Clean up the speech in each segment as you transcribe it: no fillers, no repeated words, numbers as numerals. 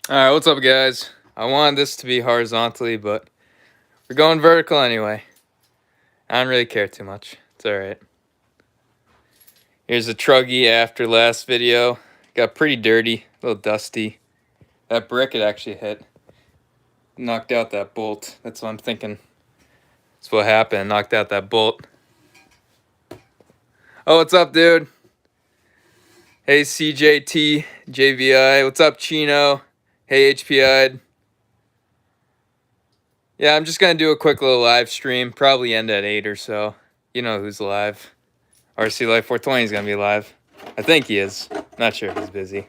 Alright, what's up, guys? I wanted this to be horizontally, but we're going vertical anyway. I don't really care too much. It's alright. Here's a truggy after last video. Got pretty dirty, a little dusty. That brick it actually hit. Knocked out that bolt. That's what I'm thinking. That's what happened. Knocked out that bolt. Oh, what's up, dude? Hey, CJT, JVI. What's up, Chino? Hey, HPI. Yeah, I'm just gonna do a quick little live stream. Probably end at 8 or so. You know who's live. RC Life 420 is gonna be live. I think he is. Not sure if he's busy.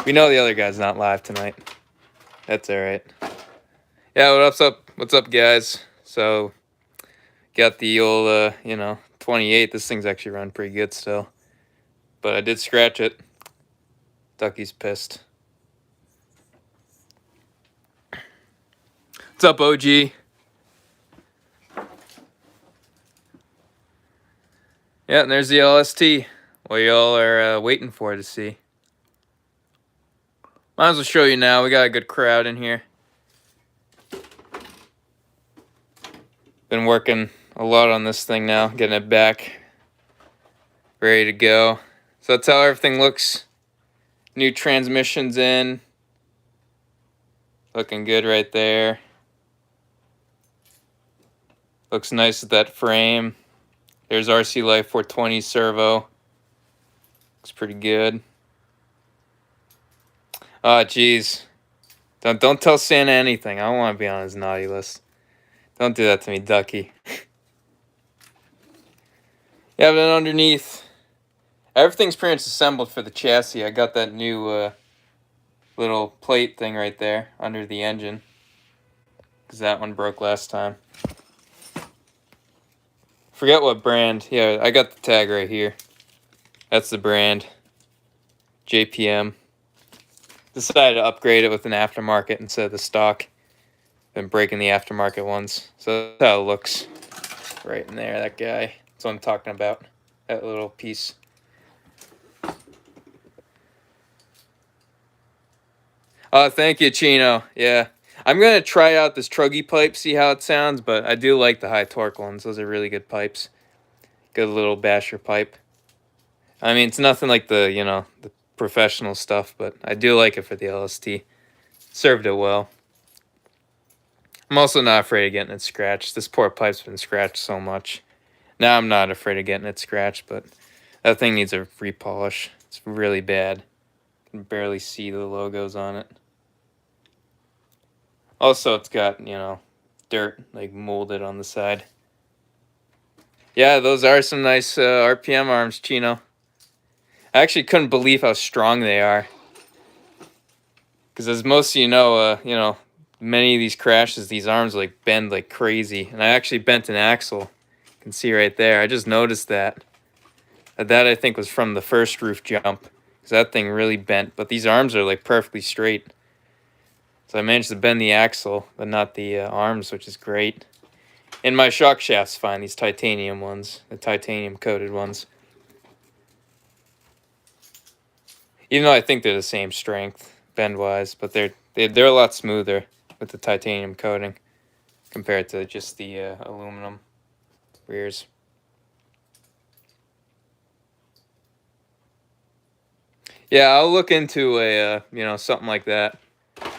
We know the other guy's not live tonight. That's alright. Yeah, what's up? What's up, guys? So, got the old, 28. This thing's actually run pretty good still. But I did scratch it. Ducky's pissed. What's up, OG? Yeah, and there's the LST. What y'all are waiting for to see. Might as well show you now. We got a good crowd in here. Been working a lot on this thing now, getting it back, ready to go. So that's how everything looks. New transmissions in. Looking good right there. Looks nice with that frame. There's RC Life 420 servo. Looks pretty good. Oh, geez. Don't tell Santa anything. I don't want to be on his naughty list. Don't do that to me, Ducky. Yeah, but then underneath, everything's pretty much assembled for the chassis. I got that new little plate thing right there under the engine, because that one broke last time. Forget what brand. Yeah, I got the tag right here. That's the brand. JPM. Decided to upgrade it with an aftermarket instead of the stock. Been breaking the aftermarket ones. So that's how it looks. Right in there, that guy. That's what I'm talking about. That little piece. Oh, thank you, Chino. Yeah. I'm going to try out this truggy pipe, see how it sounds, but I do like the high torque ones. Those are really good pipes. Good little basher pipe. I mean, it's nothing like the professional stuff, but I do like it for the LST. Served it well. I'm also not afraid of getting it scratched. This poor pipe's been scratched so much. Now I'm not afraid of getting it scratched, but that thing needs a repolish. It's really bad. You can barely see the logos on it. Also, it's got, dirt, like, molded on the side. Yeah, those are some nice RPM arms, Chino. I actually couldn't believe how strong they are. Because as most of you know, many of these crashes, these arms, like, bend like crazy. And I actually bent an axle. You can see right there. I just noticed that. That, I think, was from the first roof jump. Because that thing really bent. But these arms are, like, perfectly straight. So I managed to bend the axle, but not the arms, which is great. And my shock shaft's fine, these titanium ones, the titanium coated ones. Even though I think they're the same strength, bend-wise, but they're a lot smoother with the titanium coating compared to just the aluminum rears. Yeah, I'll look into a something like that.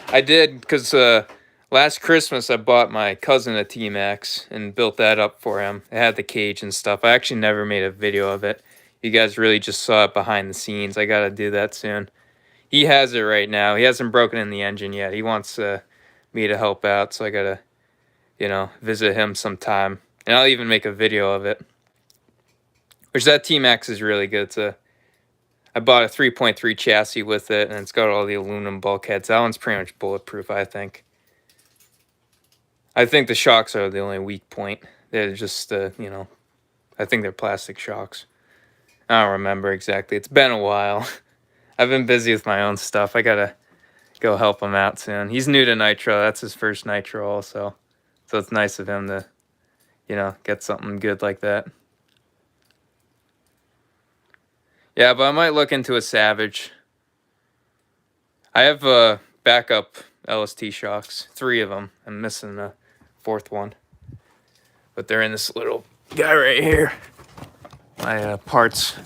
I did, because last Christmas I bought my cousin a T-Max and built that up for him. It had the cage and stuff. I actually never made a video of it. You guys really just saw it behind the scenes. I gotta do that soon. He has it right now. He hasn't broken in the engine yet. He wants me to help out, so I gotta, visit him sometime. And I'll even make a video of it. Which, that T-Max is really good. I bought a 3.3 chassis with it, and it's got all the aluminum bulkheads. That one's pretty much bulletproof, I think. I think the shocks are the only weak point. They're just, I think they're plastic shocks. I don't remember exactly. It's been a while. I've been busy with my own stuff. I gotta go help him out soon. He's new to Nitro. That's his first Nitro also. So it's nice of him to, get something good like that. Yeah, but I might look into a Savage. I have backup LST shocks. 3 of them. I'm missing the 4th one. But they're in this little guy right here. My parts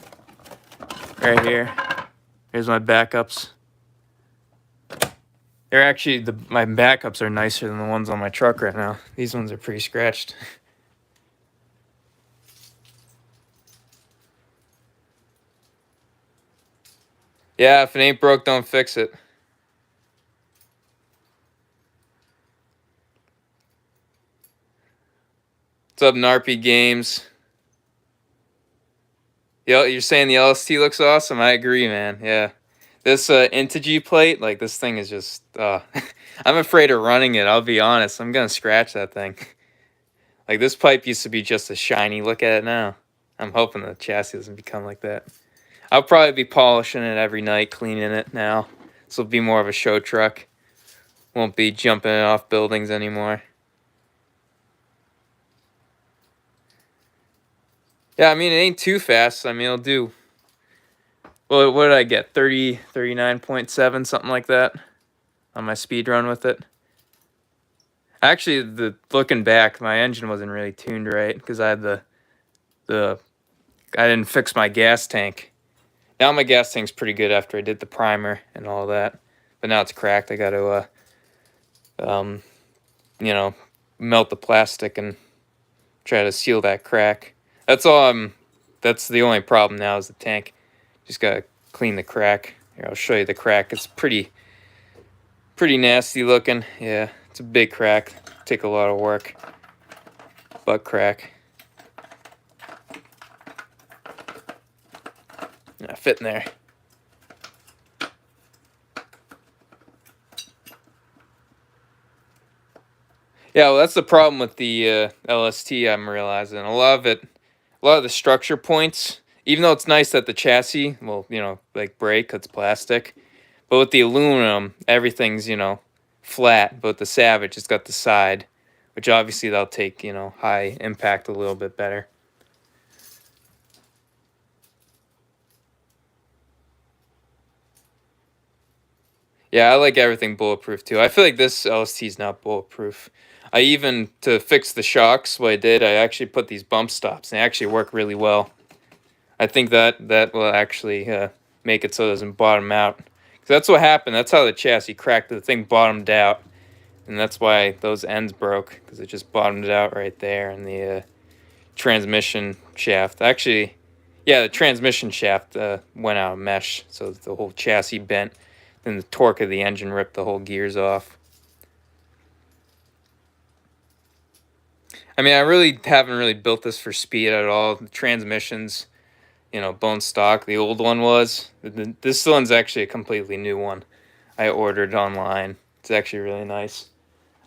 right here. Here's my backups. They're actually, my backups are nicer than the ones on my truck right now. These ones are pretty scratched. Yeah, if it ain't broke, don't fix it. What's up, Narpy Games? Yo, you're saying the LST looks awesome? I agree, man. Yeah. This Intigi plate, like, this thing is just... I'm afraid of running it, I'll be honest. I'm going to scratch that thing. Like, this pipe used to be just a shiny. Look at it now. I'm hoping the chassis doesn't become like that. I'll probably be polishing it every night, cleaning it now. This will be more of a show truck. Won't be jumping it off buildings anymore. Yeah, I mean, it ain't too fast. I mean, it'll do... Well, what did I get? 39.7, something like that on my speed run with it. Actually, looking back, my engine wasn't really tuned right because I had I didn't fix my gas tank. Now my gas tank's pretty good after I did the primer and all that. But now it's cracked. I got to, you know, melt the plastic and try to seal that crack. That's all that's the only problem now is the tank. Just gotta clean the crack. Here, I'll show you the crack. It's pretty nasty looking. Yeah, it's a big crack. Take a lot of work. Butt crack. Not fit in there. Yeah, well, that's the problem with the LST. I'm realizing a lot of the structure points. Even though it's nice that the chassis will, you know, like break, it's plastic. But with the aluminum, everything's, you know, flat. But the Savage, it's got the side, which obviously they'll take, you know, high impact a little bit better. Yeah, I like everything bulletproof too. I feel like this LST is not bulletproof. I even, to fix the shocks, what I did, I actually put these bump stops. And they actually work really well. I think that will actually make it so it doesn't bottom out. Because that's what happened. That's how the chassis cracked. The thing bottomed out. And that's why those ends broke. Because it just bottomed out right there in the transmission shaft. Actually, yeah, the transmission shaft went out of mesh. So the whole chassis bent. Then the torque of the engine ripped the whole gears off. I mean, I really haven't really built this for speed at all. The transmissions, you know, bone stock. The old one was. This one's actually a completely new one. I ordered online. It's actually really nice.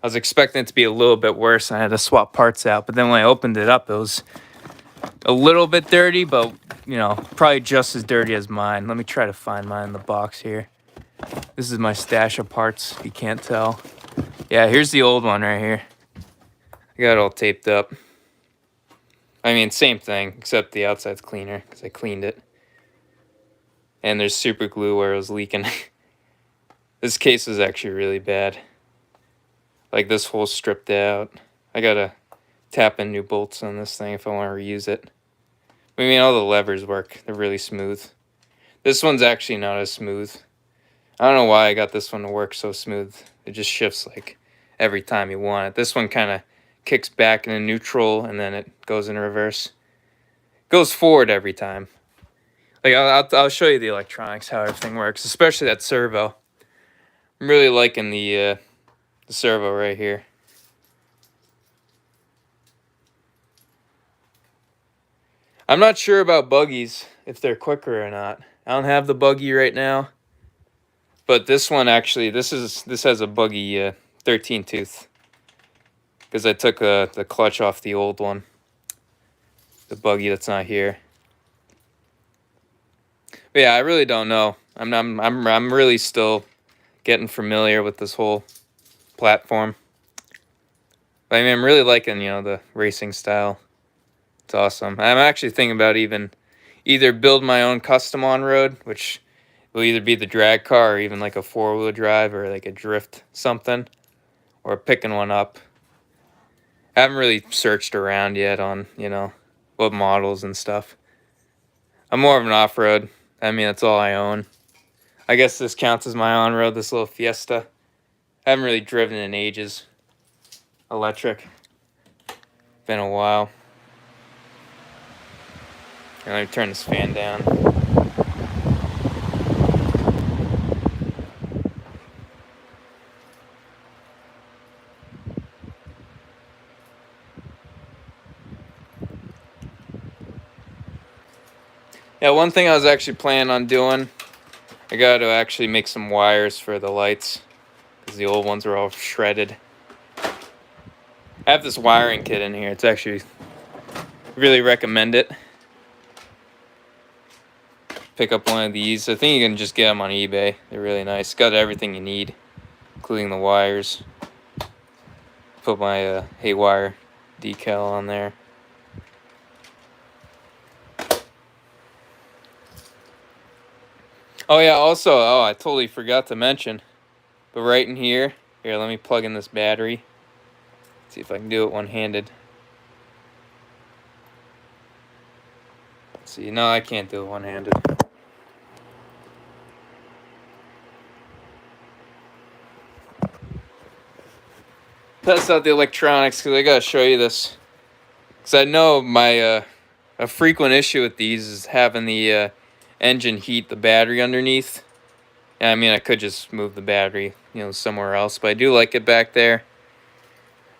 I was expecting it to be a little bit worse. I had to swap parts out. But then when I opened it up, it was a little bit dirty, but, you know, probably just as dirty as mine. Let me try to find mine in the box here. This is my stash of parts, if you can't tell. Yeah, here's the old one right here. I got it all taped up. I mean, same thing, except the outside's cleaner, because I cleaned it. And there's super glue where it was leaking. This case is actually really bad. Like, this whole stripped out. I gotta tap in new bolts on this thing if I want to reuse it. I mean, all the levers work. They're really smooth. This one's actually not as smooth. I don't know why I got this one to work so smooth. It just shifts, like, every time you want it. This one kind of kicks back in a neutral, and then it goes in reverse. Goes forward every time. Like, I'll show you the electronics, how everything works, especially that servo. I'm really liking the servo right here. I'm not sure about buggies, if they're quicker or not. I don't have the buggy right now. But this one actually, this has a buggy 13 tooth. Because I took the clutch off the old one. The buggy that's not here. But yeah, I really don't know. I'm really still getting familiar with this whole platform. But I mean, I'm really liking, you know, the racing style. It's awesome. I'm actually thinking about either build my own custom on-road, which Will either be the drag car or even like a 4-wheel drive or like a drift something, or picking one up. I haven't really searched around yet on, what models and stuff. I'm more of an off-road. I mean, that's all I own. I guess this counts as my on-road, this little Fiesta. I haven't really driven in ages. Electric. Been a while. And let me turn this fan down. Yeah, one thing I was actually planning on doing, I got to actually make some wires for the lights, because the old ones are all shredded. I have this wiring kit in here. It's actually, really recommend it. Pick up one of these. I think you can just get them on eBay. They're really nice. Got everything you need, including the wires. Put my Haywire decal on there. Oh yeah, also, I totally forgot to mention, but right in here, let me plug in this battery. See if I can do it one-handed. See, no, I can't do it one-handed. Test out the electronics, because I gotta show you this. Because I know my, a frequent issue with these is having the engine heat the battery underneath. Yeah, I mean, I could just move the battery, somewhere else, but I do like it back there.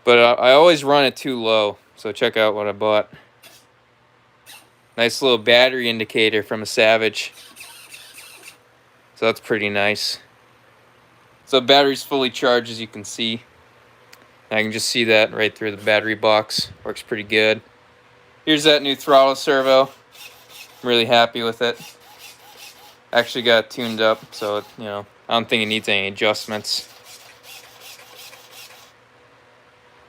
But I always run it too low, so check out what I bought. Nice little battery indicator from a Savage. So that's pretty nice. So the battery's fully charged, as you can see. I can just see that right through the battery box. Works pretty good. Here's that new throttle servo. I'm really happy with it. Actually got it tuned up, so I don't think it needs any adjustments.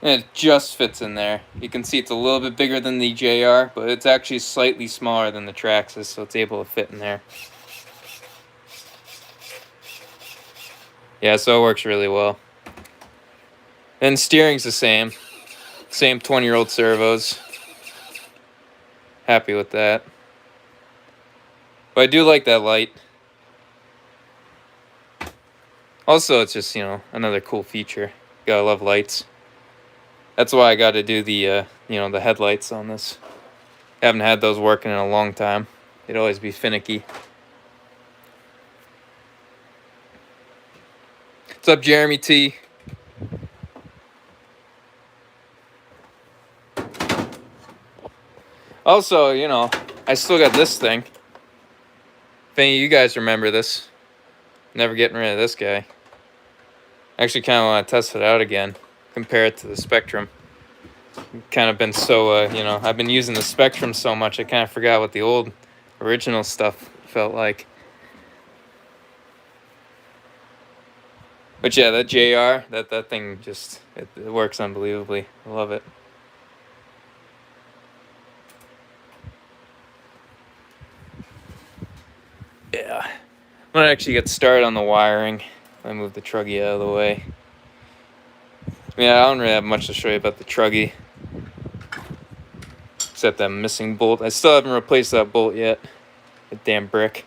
And it just fits in there. You can see it's a little bit bigger than the JR, but it's actually slightly smaller than the Traxxas, so it's able to fit in there. Yeah, so it works really well. And steering's the same. Same 20-year-old servos. Happy with that. But I do like that light. Also, it's just, another cool feature. Gotta love lights. That's why I gotta do the, the headlights on this. Haven't had those working in a long time. They'd always be finicky. What's up, Jeremy T? Also, I still got this thing. If any of you guys remember this. Never getting rid of this guy. Actually kind of want to test it out again. Compare it to the Spectrum. Kind of been so, I've been using the Spectrum so much, I kind of forgot what the old original stuff felt like. But yeah, that JR, that thing just, it works unbelievably. I love it. Yeah. I'm gonna actually get started on the wiring. I move the truggy out of the way. Yeah, I don't really have much to show you about the truggy. Except that missing bolt. I still haven't replaced that bolt yet. That damn brick.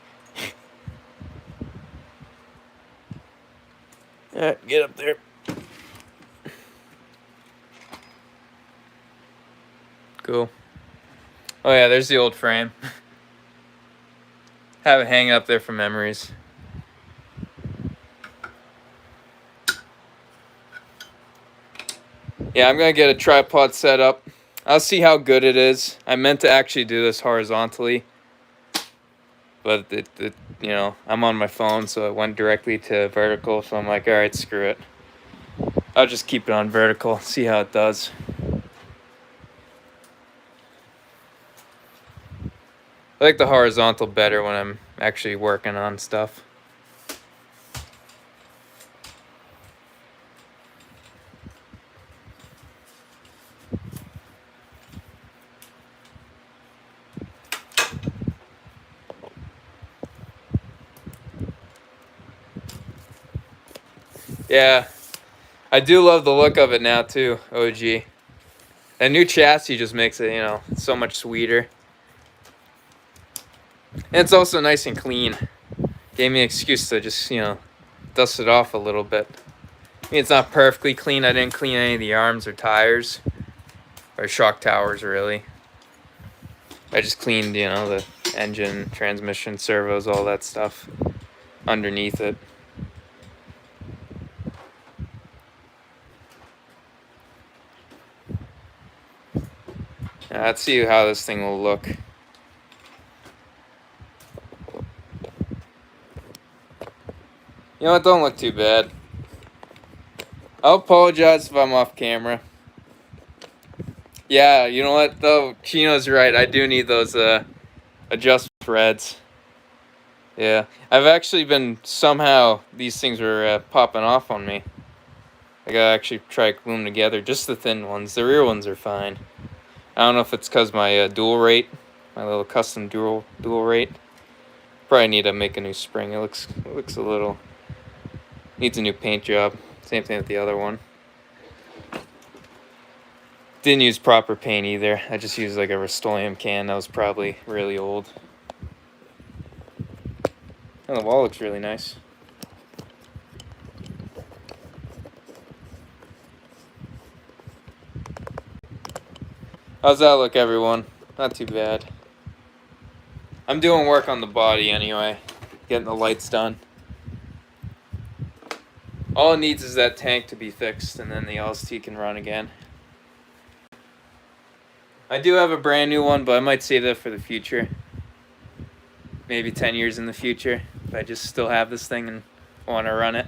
Alright, get up there. Cool. Oh yeah, there's the old frame. Have it hanging up there for memories. Yeah, I'm gonna get a tripod set up. I'll see how good it is. I meant to actually do this horizontally, but I'm on my phone, so it went directly to vertical. So I'm like, all right, screw it. I'll just keep it on vertical. See how it does. I like the horizontal better when I'm actually working on stuff. Yeah, I do love the look of it now too. OG. That new chassis just makes it, so much sweeter. And it's also nice and clean. Gave me an excuse to just, dust it off a little bit. I mean, it's not perfectly clean. I didn't clean any of the arms or tires or shock towers, really. I just cleaned, the engine, transmission, servos, all that stuff underneath it. Let's see how this thing will look. You know, it don't look too bad. I'll apologize if I'm off camera. Yeah, you know what though? Chino's right. I do need those adjust threads. Yeah, I've actually been somehow these things were popping off on me. I gotta actually try to glue them together. Just the thin ones. The rear ones are fine. I don't know if it's because my dual rate, my little custom dual rate. Probably need to make a new spring. It looks a little needs a new paint job. Same thing with the other one. Didn't use proper paint either. I just used like a Rust-Oleum can that was probably really old. Oh, the wall looks really nice. How's that look, everyone? Not too bad. I'm doing work on the body anyway. Getting the lights done. All it needs is that tank to be fixed and then the LST can run again. I do have a brand new one, but I might save that for the future. Maybe 10 years in the future, if I just still have this thing and want to run it.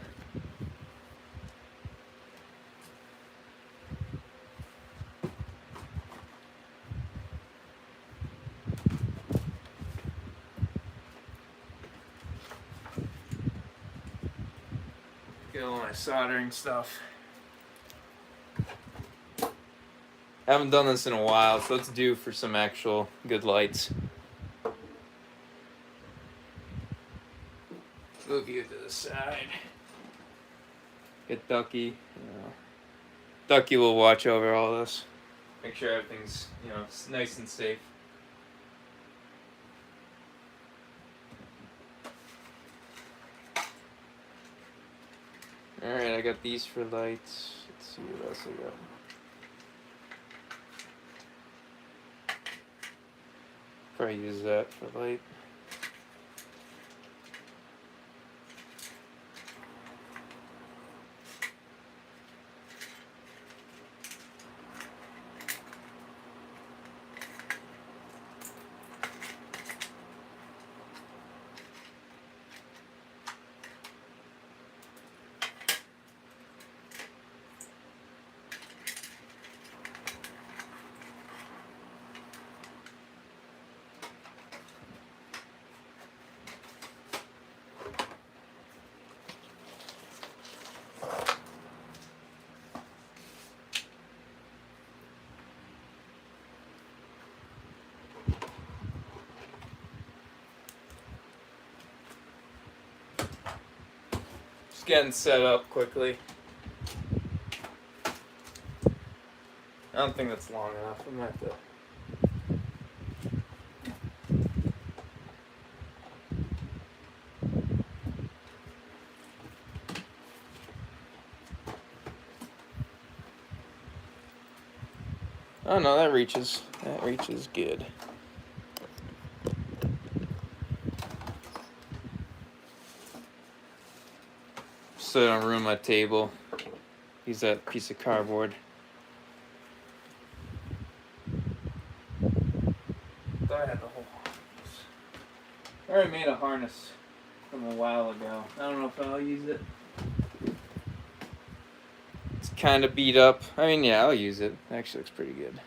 Get all my soldering stuff. I haven't done this in a while, so it's due for some actual good lights. Move you to the side. Get Ducky. Ducky will watch over all this. Make sure everything's, nice and safe. Alright, I got these for lights. Let's see what else I got. Probably use that for light. Just getting set up quickly. I don't think that's long enough. I'm gonna have to. Oh no, that reaches. That reaches good. So I don't ruin my table. Use that piece of cardboard. Thought I had the whole harness. I already made a harness from a while ago. I don't know if I'll use it. It's kind of beat up. I mean, yeah, I'll use it. It actually looks pretty good.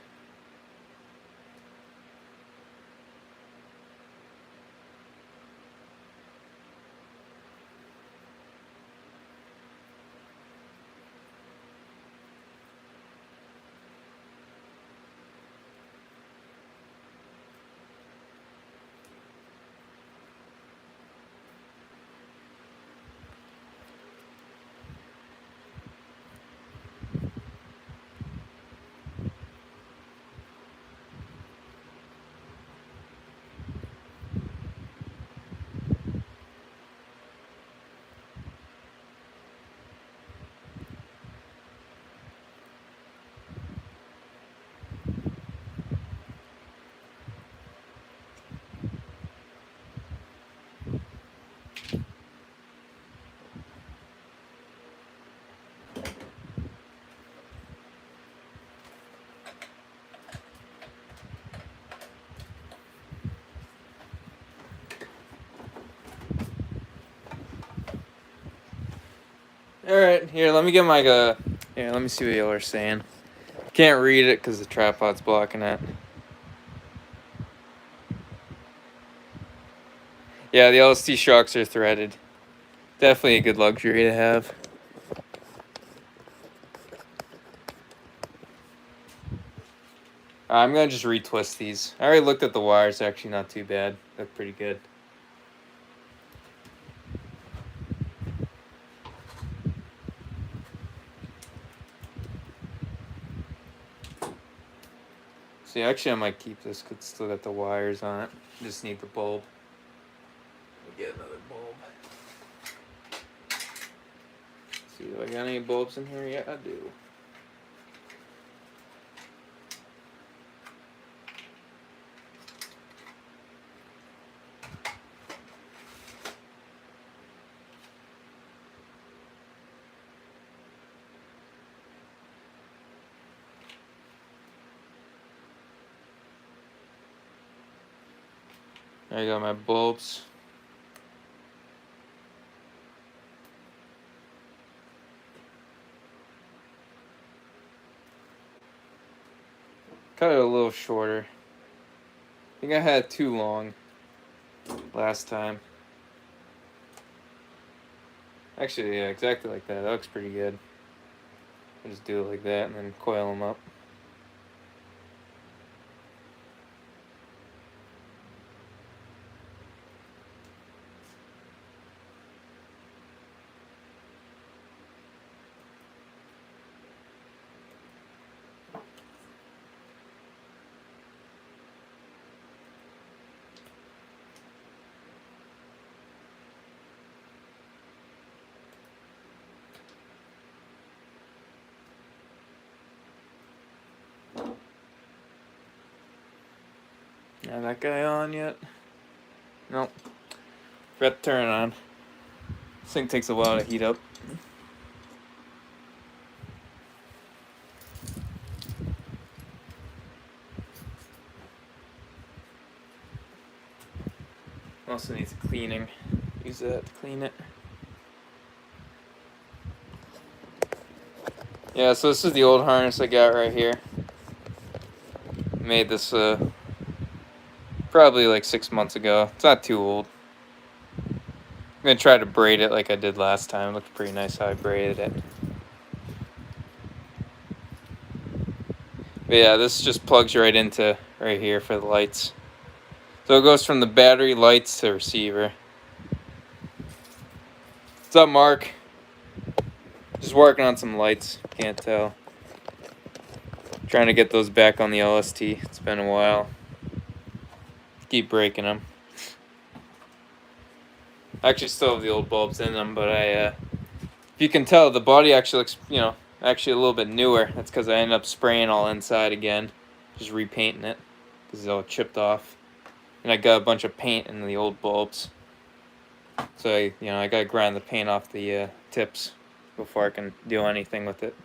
Alright, here, let me get my, here, let me see what y'all are saying. Can't read it because the tripod's blocking it. Yeah, the LST shocks are threaded. Definitely a good luxury to have. I'm gonna just retwist these. I already looked at the wires, actually not too bad. Look pretty good. See, actually I might keep this because it's still got the wires on it. Just need the bulb. Let me get another bulb. See, do I got any bulbs in here? Yeah, I do. I got my bulbs. Cut it a little shorter. I think I had too long last time. Actually, yeah, exactly like that. That looks pretty good. I just do it like that and then coil them up. Not that guy on yet? Nope. Forgot to turn it on. This thing takes a while to heat up. Also needs cleaning. Use that to clean it. Yeah, so this is the old harness I got right here. Made this probably like 6 months ago. It's not too old. I'm gonna try to braid it like I did last time. It looked pretty nice how I braided it. But yeah, this just plugs right into right here for the lights. So it goes from the battery, lights to receiver. What's up, Mark? Just working on some lights. Can't tell. Trying to get those back on the LST. It's been a while. Keep breaking them. I actually still have the old bulbs in them, but if you can tell, the body actually looks, actually a little bit newer. That's because I ended up spraying all inside again. Just repainting it because it's all chipped off. And I got a bunch of paint in the old bulbs. So, I gotta grind the paint off the tips before I can do anything with it.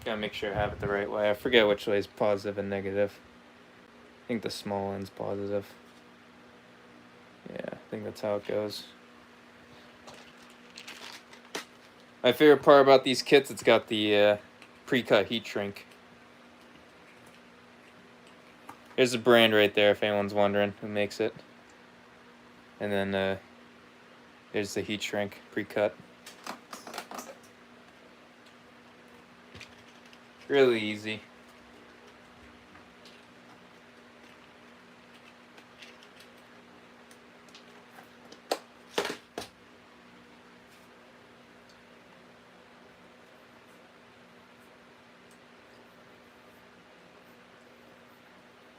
Gotta make sure I have it the right way. I forget which way is positive and negative. I think the small end's positive. Yeah, I think that's how it goes. My favorite part about these kits, it's got the pre-cut heat shrink. There's a brand right there if anyone's wondering who makes it. And then there's the heat shrink pre-cut. Really easy.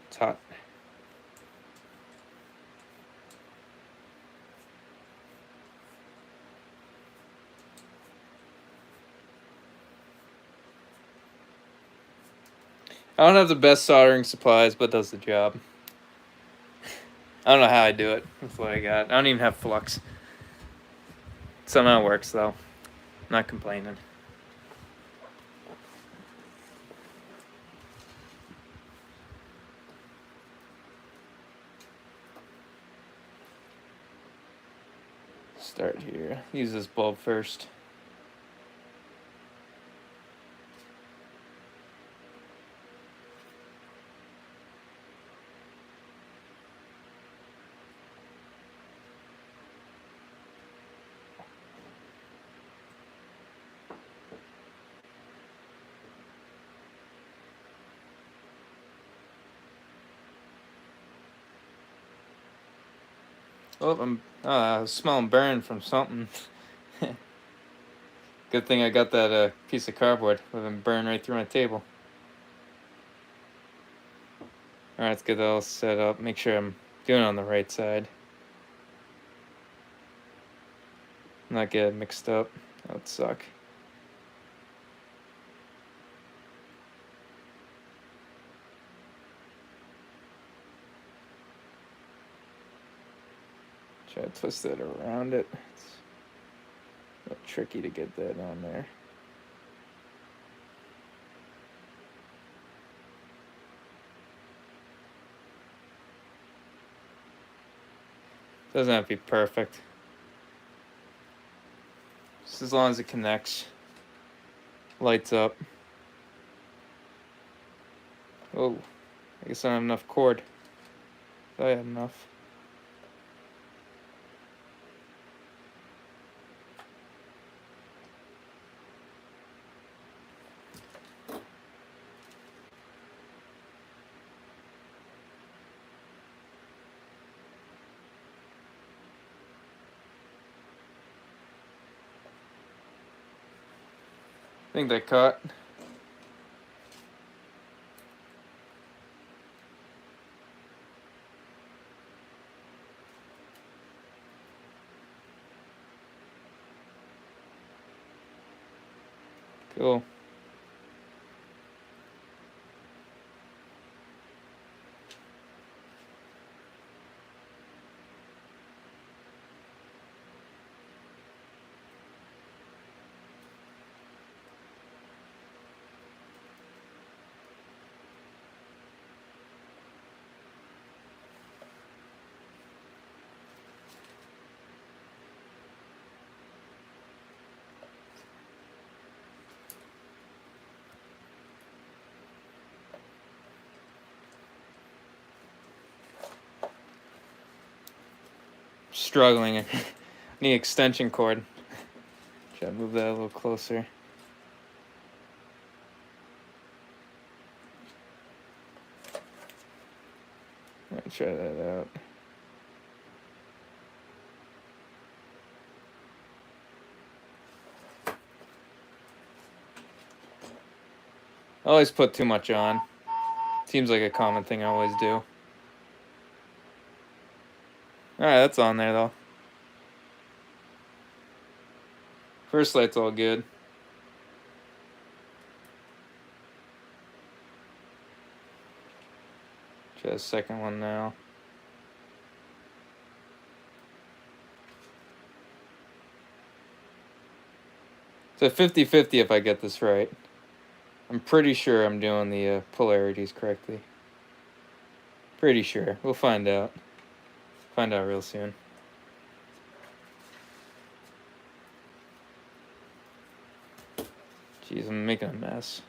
It's hot. I don't have the best soldering supplies, but it does the job. I don't know how I do it with what I got. I don't even have flux. Somehow it works though. Not complaining. Start here. Use this bulb first. Oh, I was smelling burn from something. Good thing I got that piece of cardboard. Would have been burned right through my table. Alright, let's get that all set up. Make sure I'm doing it on the right side. Not get it mixed up. That would suck. Try to twist that around it. It's a little tricky to get that on there. Doesn't have to be perfect. Just as long as it connects. Lights up. Oh, I guess I don't have enough cord. I had enough. I think they caught. Cool. Struggling. I need extension cord. Try to move that a little closer. Try that out. I always put too much on. Seems like a common thing I always do. Alright, that's on there though. First light's all good. Try the second one now. It's a 50-50 if I get this right. I'm pretty sure I'm doing the polarities correctly. Pretty sure. We'll find out. Find out real soon. Jeez, I'm making a mess.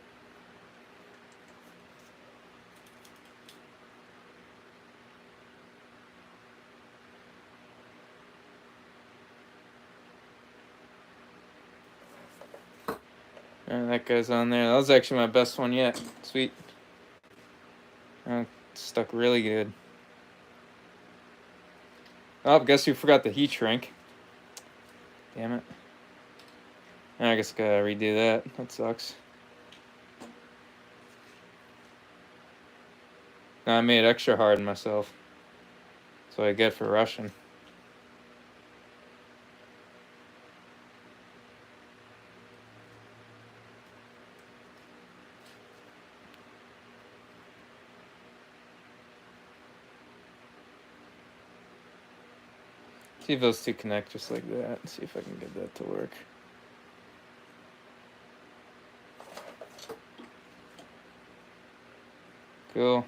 And that guy's on there. That was actually my best one yet. Sweet. Stuck really good. Oh, guess who forgot the heat shrink? Damn it. I guess I gotta redo that. That sucks. Now I made it extra hard on myself. That's what I get for rushing. See if those two connect just like that. See if I can get that to work. Cool.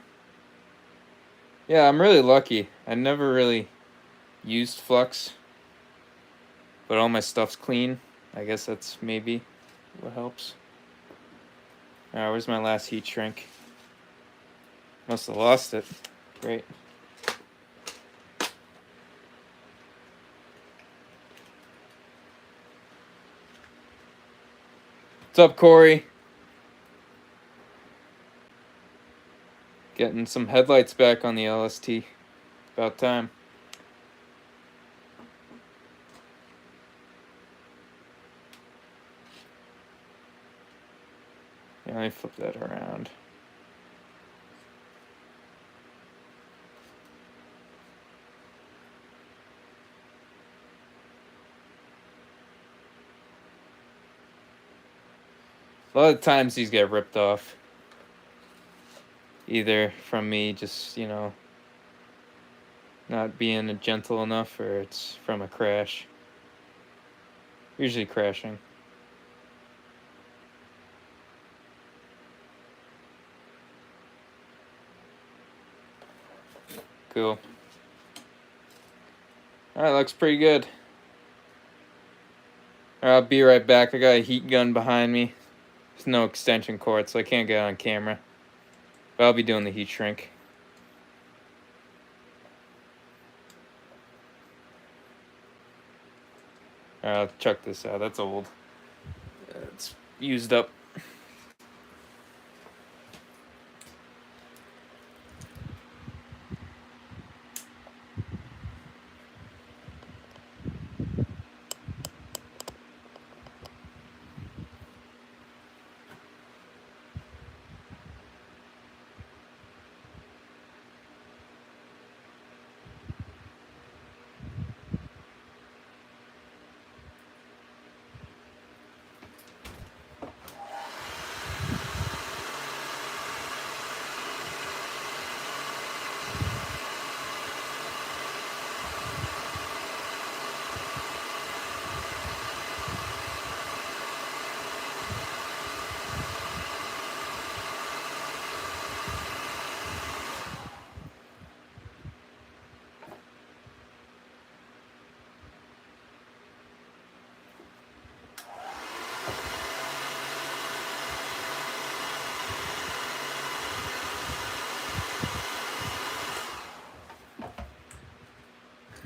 Yeah, I'm really lucky. I never really used flux. but all my stuff's clean. I guess that's maybe what helps. Alright, where's my last heat shrink? Must have lost it. Great. What's up, Corey? Getting some headlights back on the LST. About time. Yeah, let me flip that around. A lot of times these get ripped off. Either from me just, not being gentle enough, or it's from a crash. Usually crashing. Cool. Alright, looks pretty good. Alright, I'll be right back. I got a heat gun behind me. There's no extension cord, so I can't get on camera. But I'll be doing the heat shrink. Alright, I'll check this out. That's old. It's used up.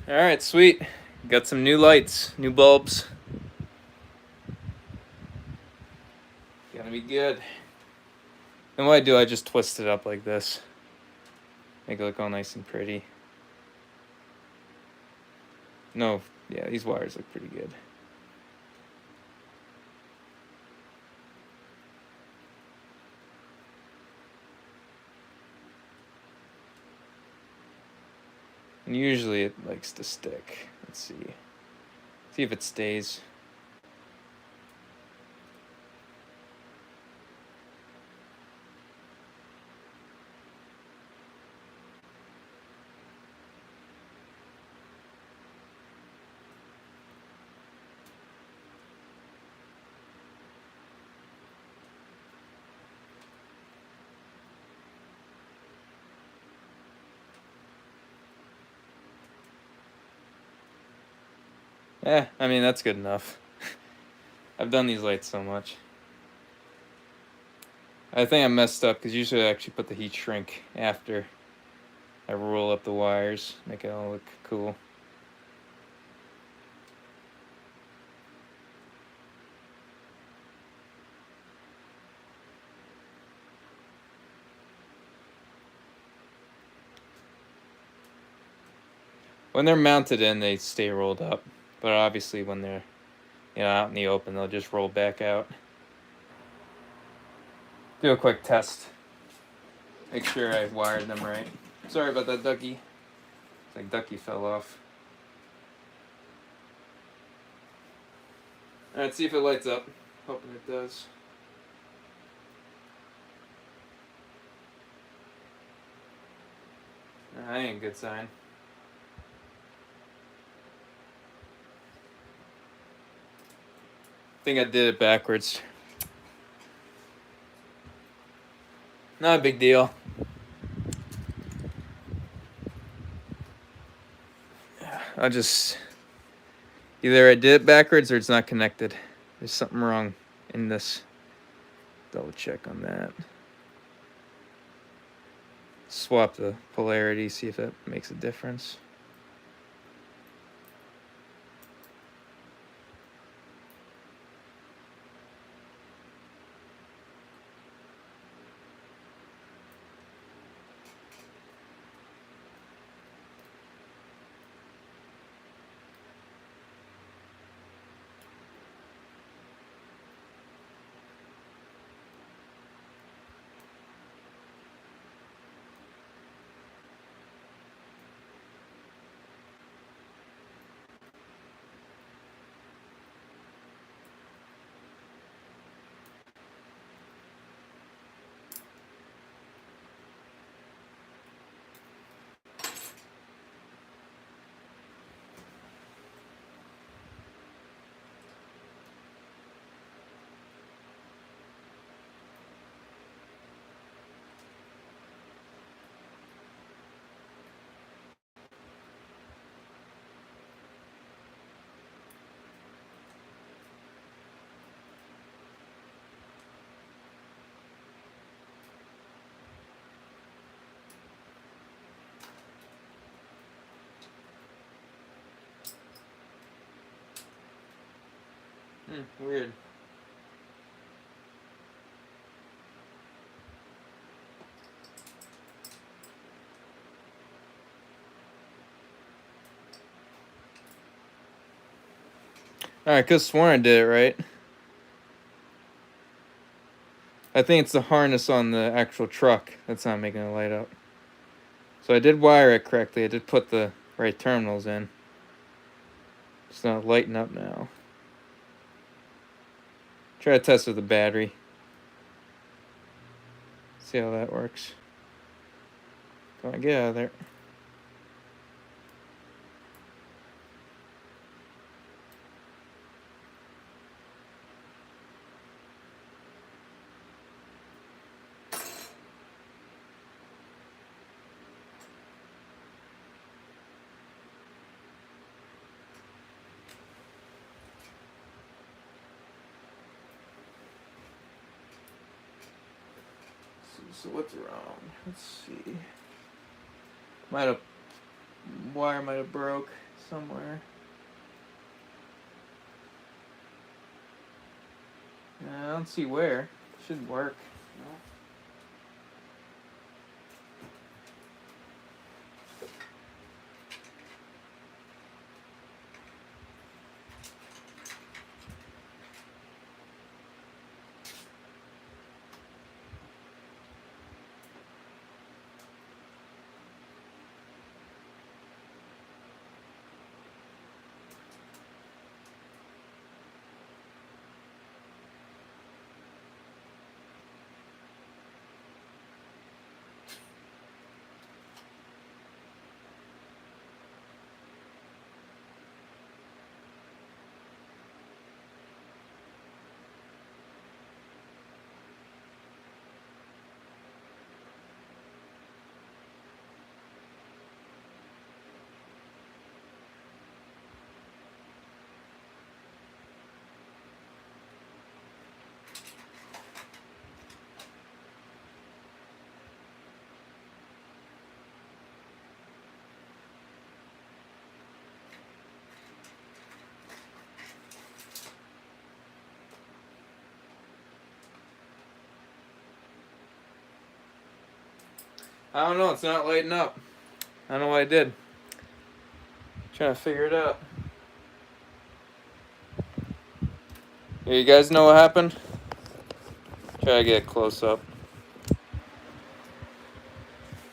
Alright, sweet. Got some new lights, new bulbs. Gonna be good. And what I do, I just twist it up like this. Make it look all nice and pretty. No, yeah, these wires look pretty good. And usually it likes to stick. Let's see. See if it stays. I mean, that's good enough. I've done these lights so much. I think I messed up because usually I actually put the heat shrink after I roll up the wires, make it all look cool. When they're mounted in, they stay rolled up. But obviously when they're out in the open, they'll just roll back out. Do a quick test. Make sure I wired them right. Sorry about that, Ducky. It's like Ducky fell off. Alright, see if it lights up. Hoping it does. That ain't a good sign. I think I did it backwards. Not a big deal. I'll just Either I did it backwards or it's not connected. There's something wrong in this. Double check on that. Swap the polarity, see if that makes a difference. Weird. Alright, I could have sworn I did it right. I think it's the harness on the actual truck that's not making it light up. So I did wire it correctly. I did put the right terminals in. It's not lighting up now. Try to test with the battery. See how that works. Come on, get out of there. So what's wrong? Let's see. Wire might have broke somewhere. I don't see where. Should work. No. I don't know. It's not lighting up. I don't know what I did. Trying to figure it out. You guys know what happened? Try to get a close up.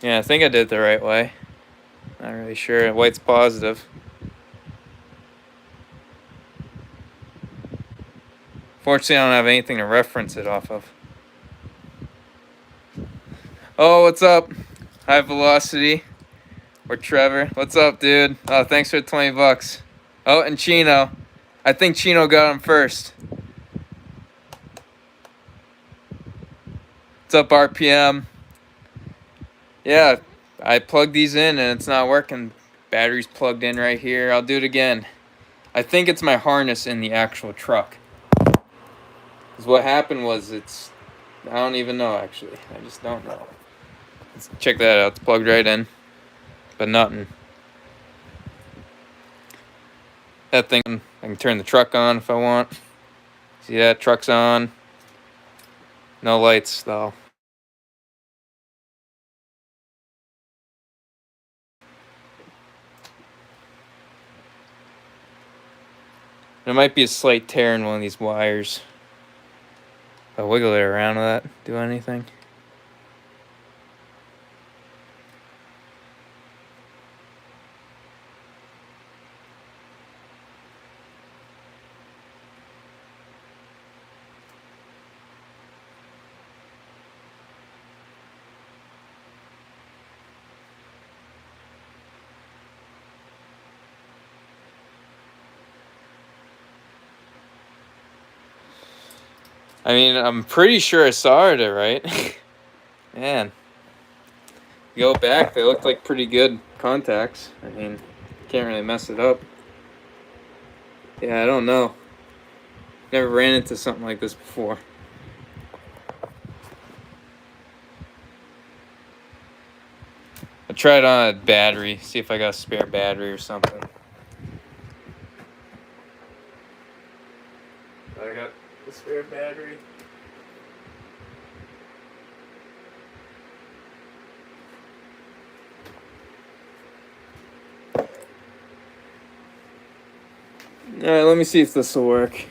Yeah, I think I did it the right way. Not really sure. White's positive. Fortunately, I don't have anything to reference it off of. Oh, what's up? High Velocity. Or Trevor. What's up, dude? Oh, thanks for the $20. Oh, and Chino. I think Chino got him first. What's up, RPM? Yeah, I plugged these in and it's not working. Battery's plugged in right here. I'll do it again. I think it's my harness in the actual truck. Because what happened was I don't even know actually. I just don't know. Let's check that out. It's plugged right in. But nothing. That thing, I can turn the truck on if I want. See that? Truck's on. No lights though. There might be a slight tear in one of these wires. If I wiggle it around, will that do anything? I mean, I'm pretty sure I soldered it right. Man. Go back, they look like pretty good contacts. I mean, can't really mess it up. Yeah, I don't know. Never ran into something like this before. I'll try it on a battery, see if I got a spare battery or something. I got the spare battery. Alright, let me see if this will work.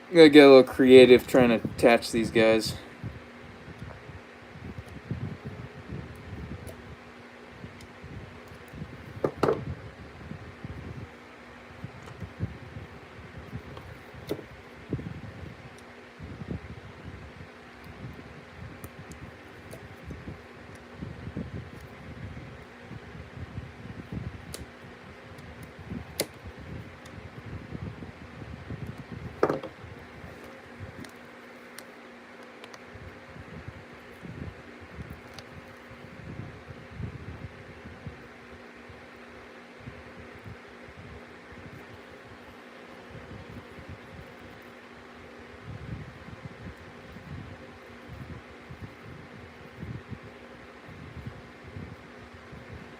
I'm gonna get a little creative trying to attach these guys.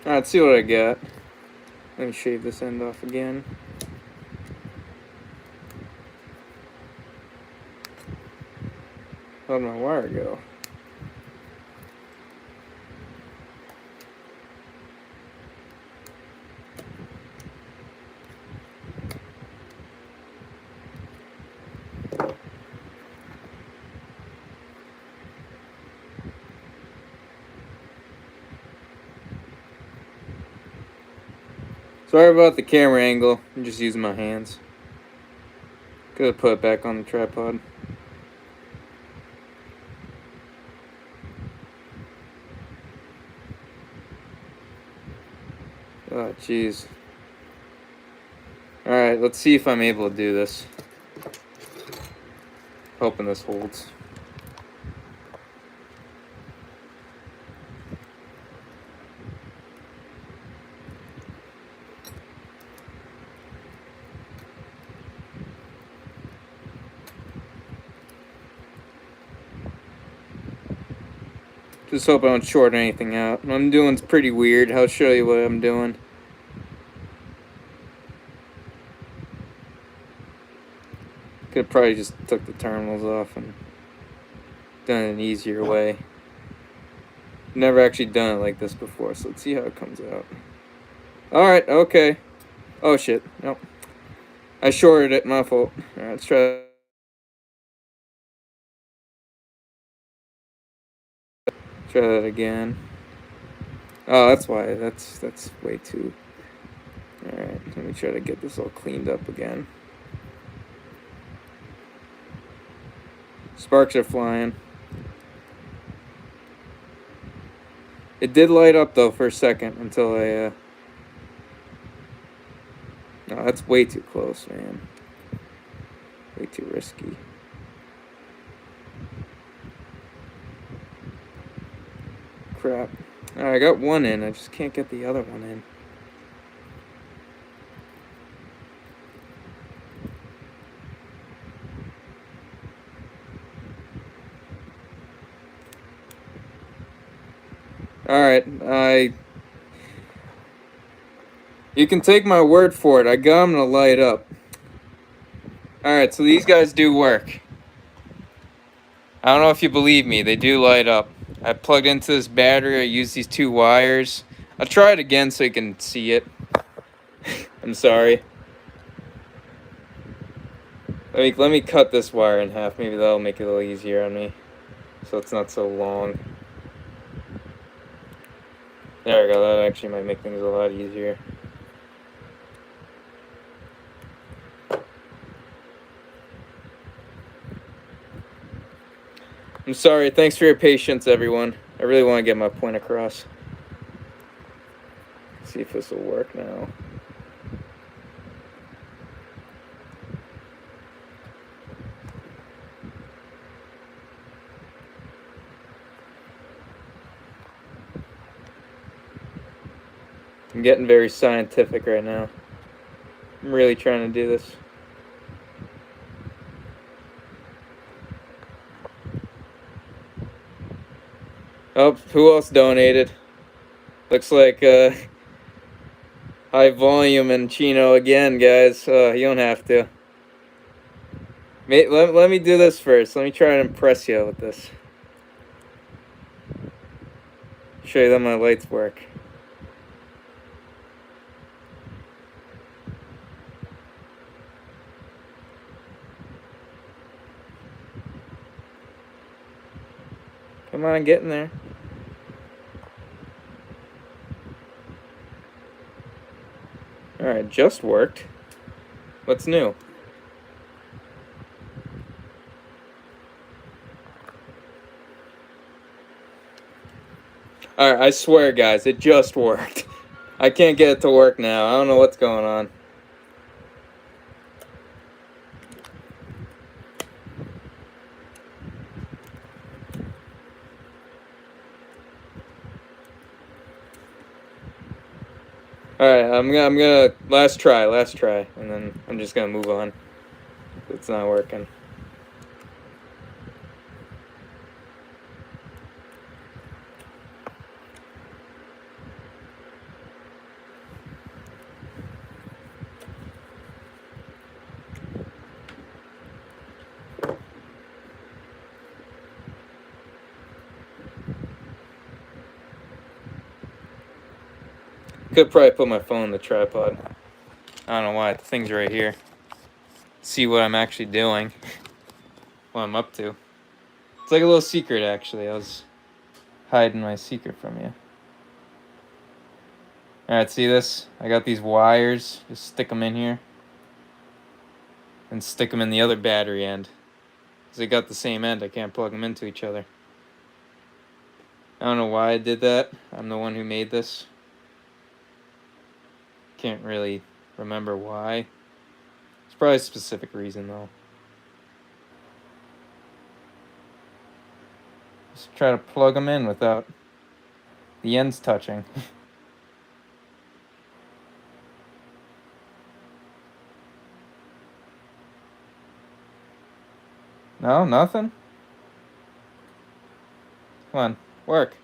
Alright, let's see what I got. Let me shave this end off again. How'd my wire go? Sorry about the camera angle. I'm just using my hands. Could have put it back on the tripod. Oh, jeez. Alright, let's see if I'm able to do this. Hoping this holds. Just hope I don't short anything out. What I'm doing is pretty weird. I'll show you what I'm doing. Could have probably just took the terminals off and done it an easier way. Never actually done it like this before, so let's see how it comes out. Alright, okay. Oh shit, nope. I shorted it, my fault. Alright, let's try that again. Oh, that's why. That's way too. Alright, let me try to get this all cleaned up again. Sparks are flying. It did light up though for a second until I no, that's way too close, man. Way too risky. Crap. Alright, I got one in. I just can't get the other one in. Alright, you can take my word for it. I got them to light up. Alright, so these guys do work. I don't know if you believe me, they do light up. I plugged into this battery, I used these 2 wires. I'll try it again so you can see it. I'm sorry. Let me cut this wire in half, maybe that'll make it a little easier on me. So it's not so long. There we go, that actually might make things a lot easier. I'm sorry, thanks for your patience, everyone. I really want to get my point across. Let's see if this will work now. I'm getting very scientific right now. I'm really trying to do this. Oh, who else donated? Looks like high volume and Chino again, guys. You don't have to. Let me do this first. Let me try to impress you with this. Show you that my lights work. Come on, get in there. Alright, just worked. What's new? Alright, I swear, guys, it just worked. I can't get it to work now. I don't know what's going on. Alright, I'm gonna last try, and then I'm just gonna move on. It's not working. Could probably put my phone in the tripod. I don't know why, the thing's right here. See what I'm actually doing. What I'm up to. It's like a little secret, actually. I was hiding my secret from you. Alright, see this? I got these wires. Just stick them in here. And stick them in the other battery end. Because they got the same end. I can't plug them into each other. I don't know why I did that. I'm the one who made this. Can't really remember why. It's probably a specific reason, though. Just try to plug them in without the ends touching. No, nothing? Come on, work.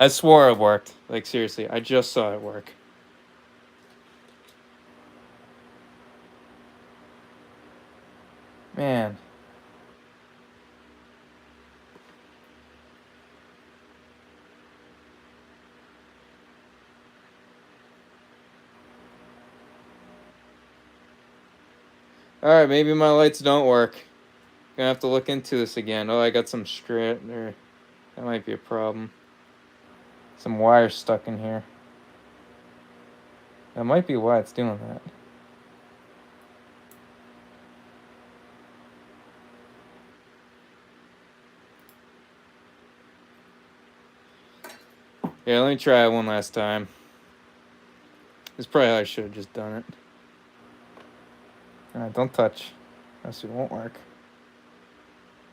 I swore it worked. Like, seriously, I just saw it work. Man. Alright, maybe my lights don't work. Gonna have to look into this again. Oh, I got some straight there. That might be a problem. Some wires stuck in here. That might be why it's doing that. Yeah, let me try it one last time. This is probably how I should have just done it. Alright, don't touch. Else it won't work.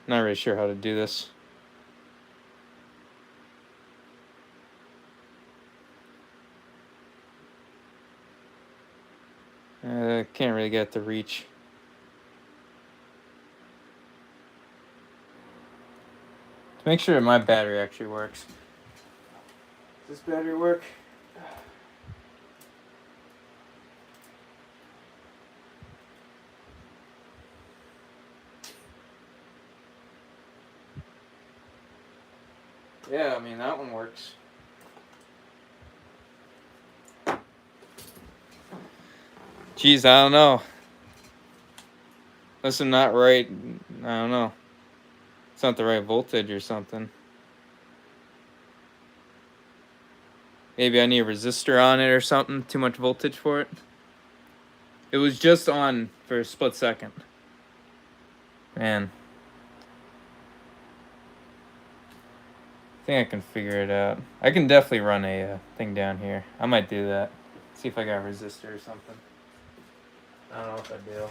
Not really sure how to do this. Can't really get it to reach. Make sure my battery actually works. Does this battery work? Yeah, I mean, that one works. Geez, I don't know. Unless I'm not right, I don't know. It's not the right voltage or something. Maybe I need a resistor on it or something. Too much voltage for it. It was just on for a split second. Man. I think I can figure it out. I can definitely run a thing down here. I might do that. See if I got a resistor or something. I don't know if I do.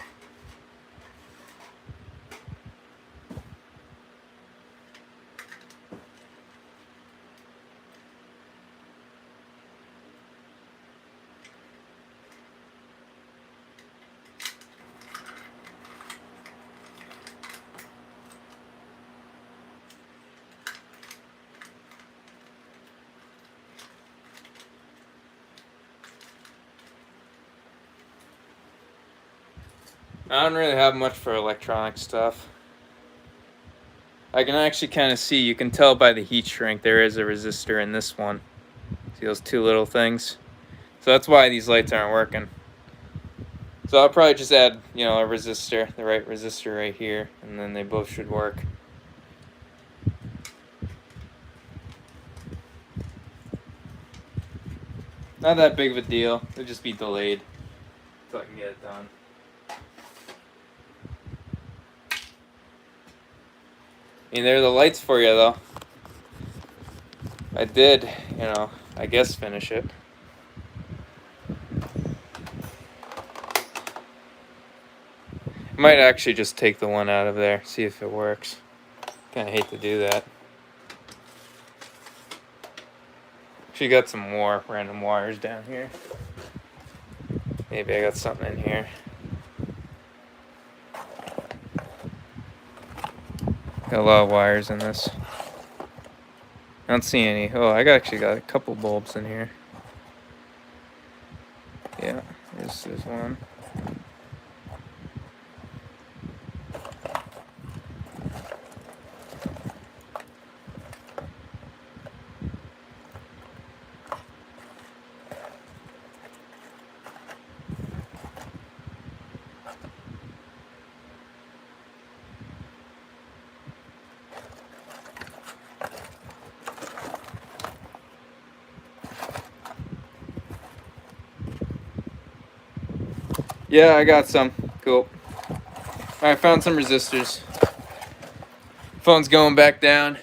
I don't really have much for electronic stuff. I can actually kind of see, you can tell by the heat shrink, there is a resistor in this one. See those two little things? So that's why these lights aren't working. So I'll probably just add, a resistor, the right resistor right here, and then they both should work. Not that big of a deal. It'll just be delayed until I can get it done. I mean, there are the lights for you, though. I did, I guess finish it. I might actually just take the one out of there, see if it works. Kind of hate to do that. Actually got some more random wires down here. Maybe I got something in here. Got a lot of wires in this. I don't see any. Oh, actually got a couple bulbs in here. Yeah, there's one. Yeah, I got some. Cool. Alright, found some resistors. Phone's going back down.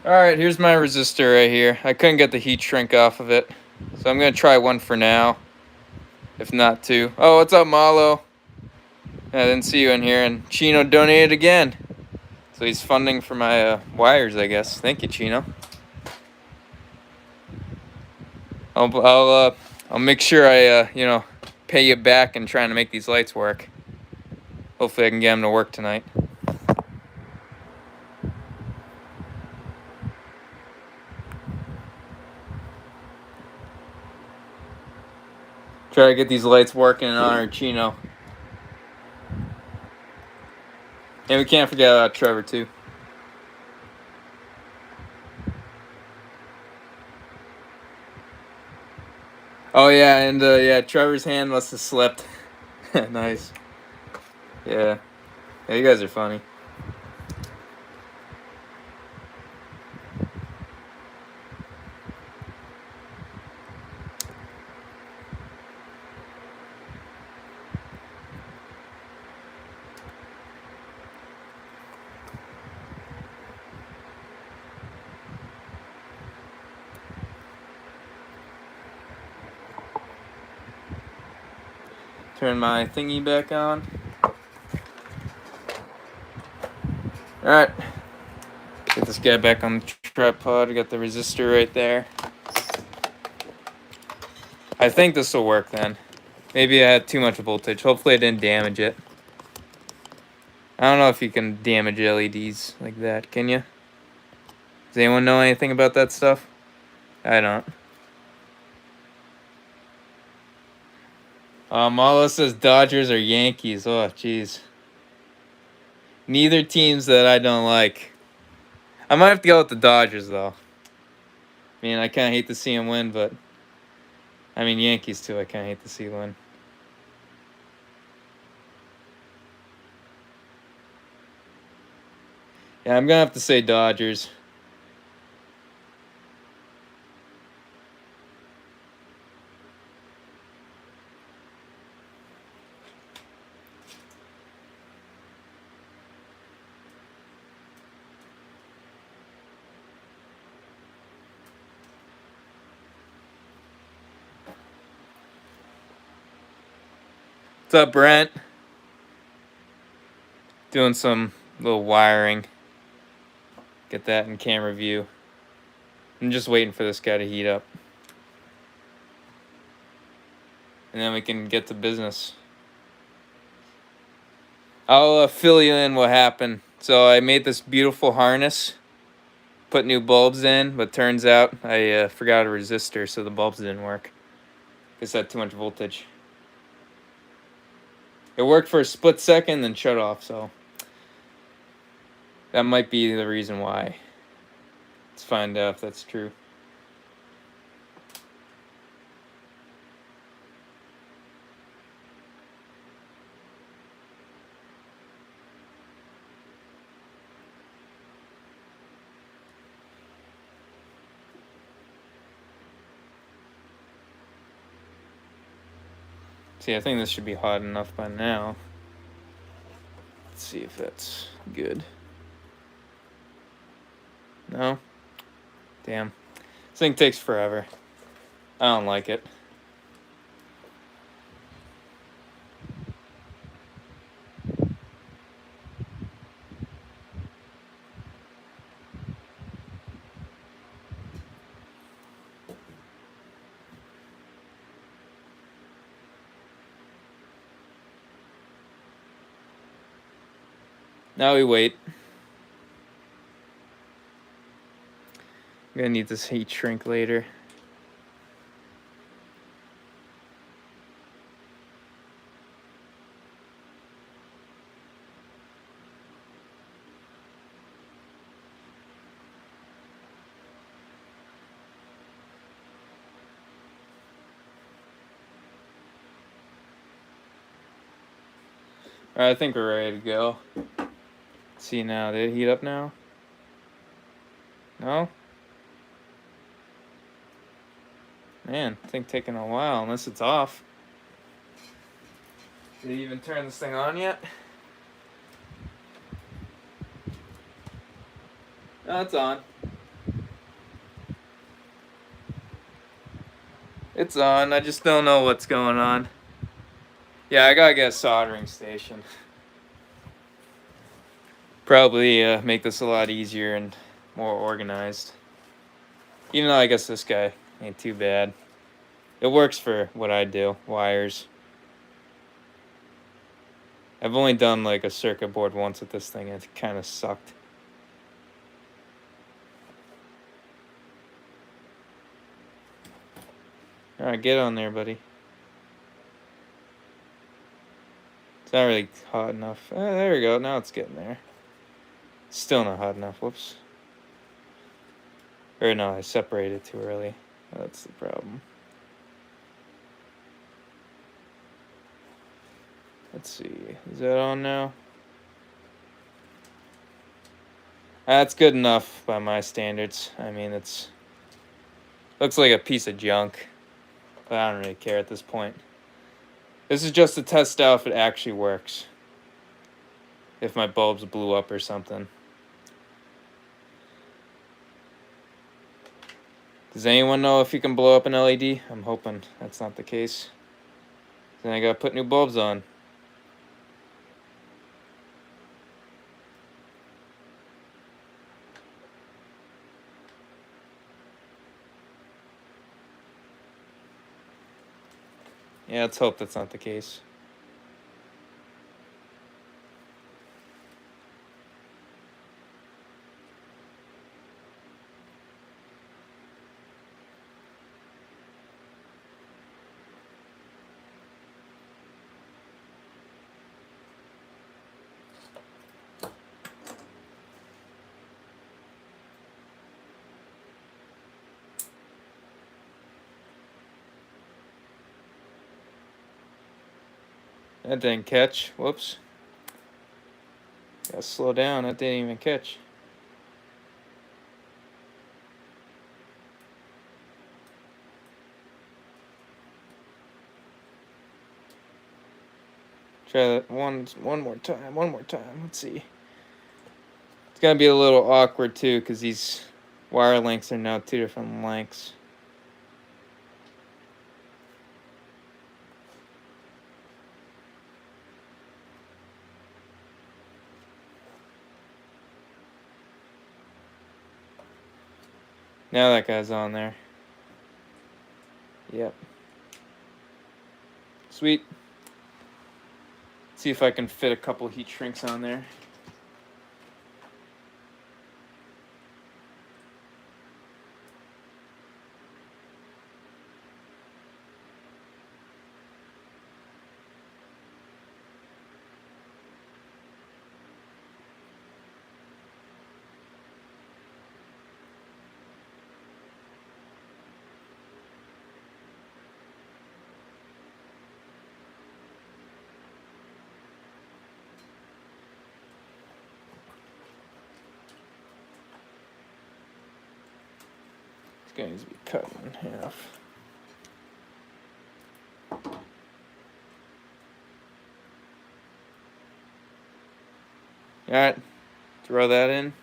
Alright, here's my resistor right here. I couldn't get the heat shrink off of it, so I'm going to try one for now, if not two. Oh, what's up, Malo? I didn't see you in here, and Chino donated again. So he's funding for my wires, I guess. Thank you, Chino. I'll make sure I pay you back and trying to make these lights work. Hopefully I can get them to work tonight. Try to get these lights working in honor of Chino. And we can't forget about Trevor too. Oh yeah, and yeah, Trevor's hand must have slipped. Nice. Yeah. Yeah, you guys are funny. Turn my thingy back on. Alright. Get this guy back on the tripod. We got the resistor right there. I think this will work then. Maybe I had too much voltage. Hopefully I didn't damage it. I don't know if you can damage LEDs like that, can you? Does anyone know anything about that stuff? I don't. Malo says Dodgers or Yankees. Oh, jeez. Neither teams that I don't like. I might have to go with the Dodgers, though. I mean, I kind of hate to see them win, but... I mean, Yankees, too. I kind of hate to see win. Yeah, I'm going to have to say Dodgers. What's up, Brent? Doing some little wiring. Get that in camera view. I'm just waiting for this guy to heat up. And then we can get to business. I'll fill you in what happened. So I made this beautiful harness. Put new bulbs in, but turns out I forgot a resistor, so the bulbs didn't work. Because it had too much voltage. It worked for a split second, then shut off, so... that might be the reason why. Let's find out if that's true. See, I think this should be hot enough by now. Let's see if that's good. No? Damn. This thing takes forever. I don't like it. Now we wait. I'm gonna need this heat shrink later. Alright, I think we're ready to go. Let's see now, did it heat up now? No? Man, I think taking a while, unless it's off. Did he even turn this thing on yet? No, it's on. It's on. I just don't know what's going on. Yeah, I gotta get a soldering station. Probably make this a lot easier and more organized. Even though I guess this guy ain't too bad. It works for what I do, wires. I've only done like a circuit board once with this thing and it kind of sucked. Alright, get on there, buddy. It's not really hot enough. There we go, now it's getting there. Still not hot enough, whoops. Or no, I separated too early. That's the problem. Let's see, is that on now? That's good enough by my standards. I mean, it's looks like a piece of junk, but I don't really care at this point. This is just to test out if it actually works. If my bulbs blew up or something. Does anyone know if you can blow up an LED? I'm hoping that's not the case. Then I gotta put new bulbs on. Yeah, let's hope that's not the case. That didn't catch. Whoops. Gotta slow down. That didn't even catch. Try that one more time. One more time. Let's see. It's gonna be a little awkward too, because these wire lengths are now 2 different lengths. Now that guy's on there. Yep. Sweet. See if I can fit a couple heat shrinks on there. This guy needs to be cut in half. Alright, throw that in.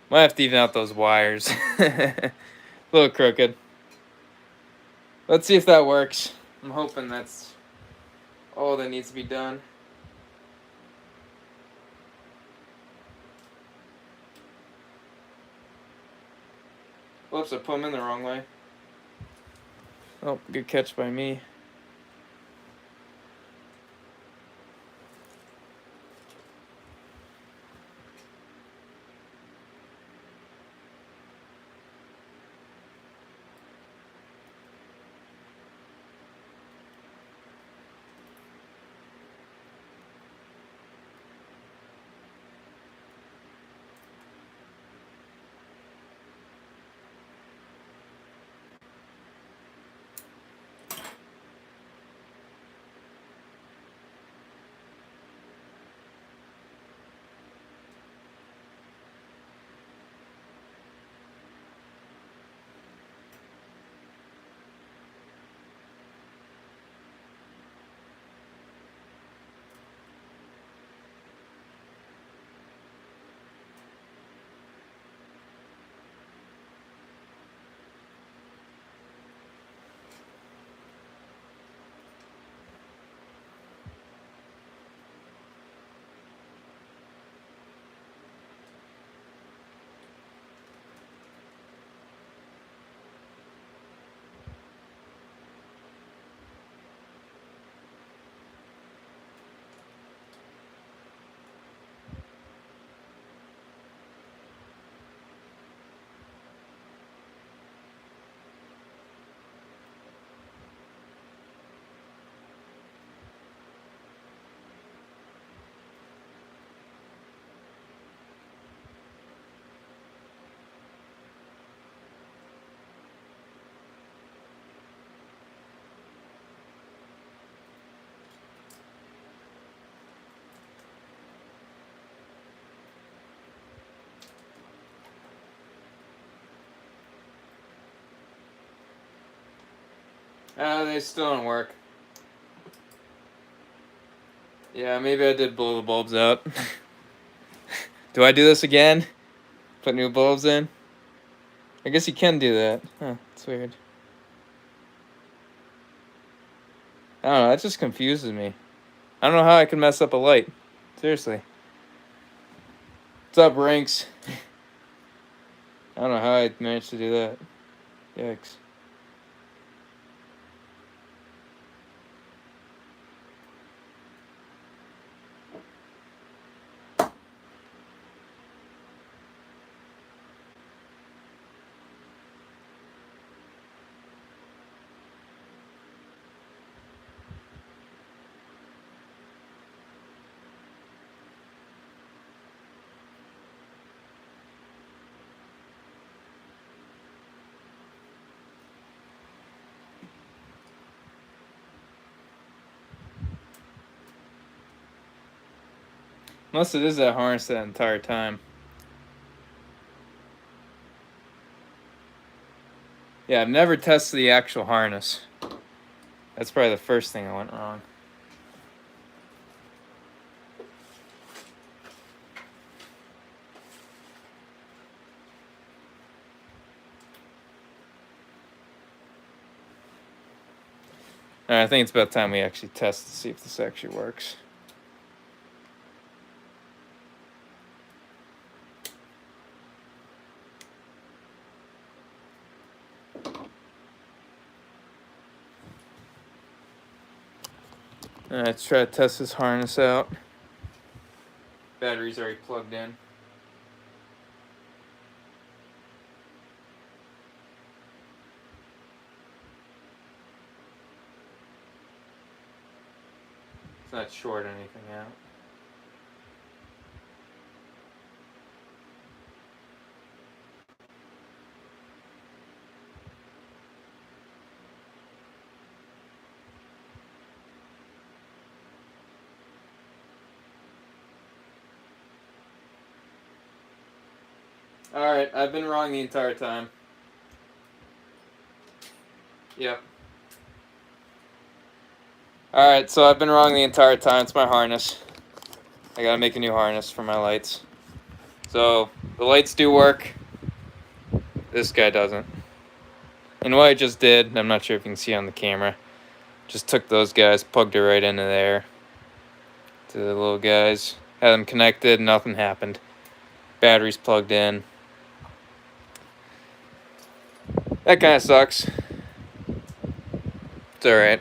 Might have to even out those wires. A little crooked. Let's see if that works. I'm hoping that's all that needs to be done. Whoops, I put them in the wrong way. Oh, good catch by me. They still don't work. Yeah, maybe I did blow the bulbs out. Do I do this again? Put new bulbs in? I guess you can do that. Huh, it's weird. I don't know, that just confuses me. I don't know how I can mess up a light. Seriously. What's up, Rinks? I don't know how I managed to do that. Yikes. Unless it is that harness that entire time. Yeah, I've never tested the actual harness. That's probably the first thing I went wrong. Alright, I think it's about time we actually test to see if this actually works. Alright, let's try to test this harness out. Battery's already plugged in. It's not short anything out. Alright, I've been wrong the entire time. Yep. Alright, so I've been wrong the entire time. It's my harness. I gotta make a new harness for my lights. So, the lights do work. This guy doesn't. And what I just did, I'm not sure if you can see on the camera, just took those guys, plugged it right into there. To the little guys. Had them connected, nothing happened. Battery's plugged in. That kind of sucks. It's alright.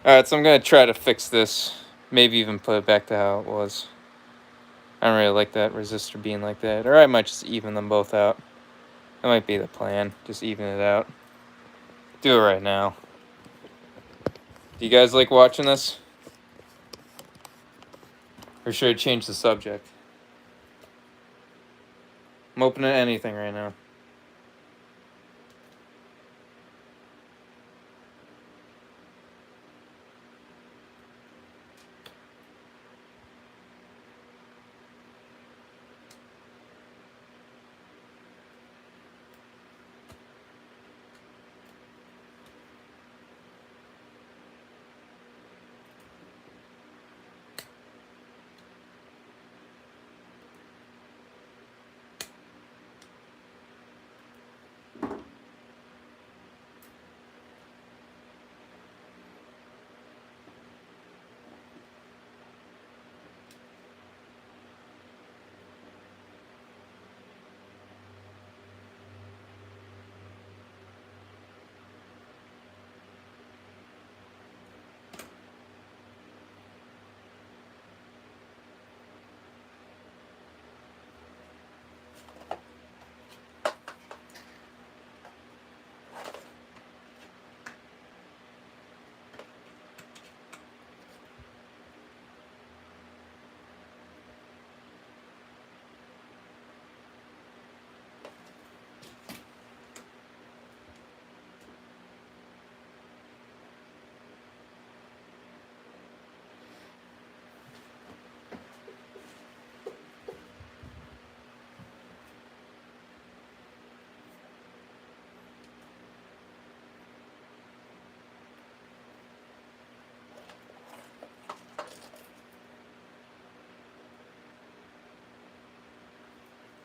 Alright, so I'm going to try to fix this. Maybe even put it back to how it was. I don't really like that resistor being like that. Or I might just even them both out. That might be the plan. Just even it out. Do it right now. Do you guys like watching this? Or should I change the subject? I'm open to anything right now.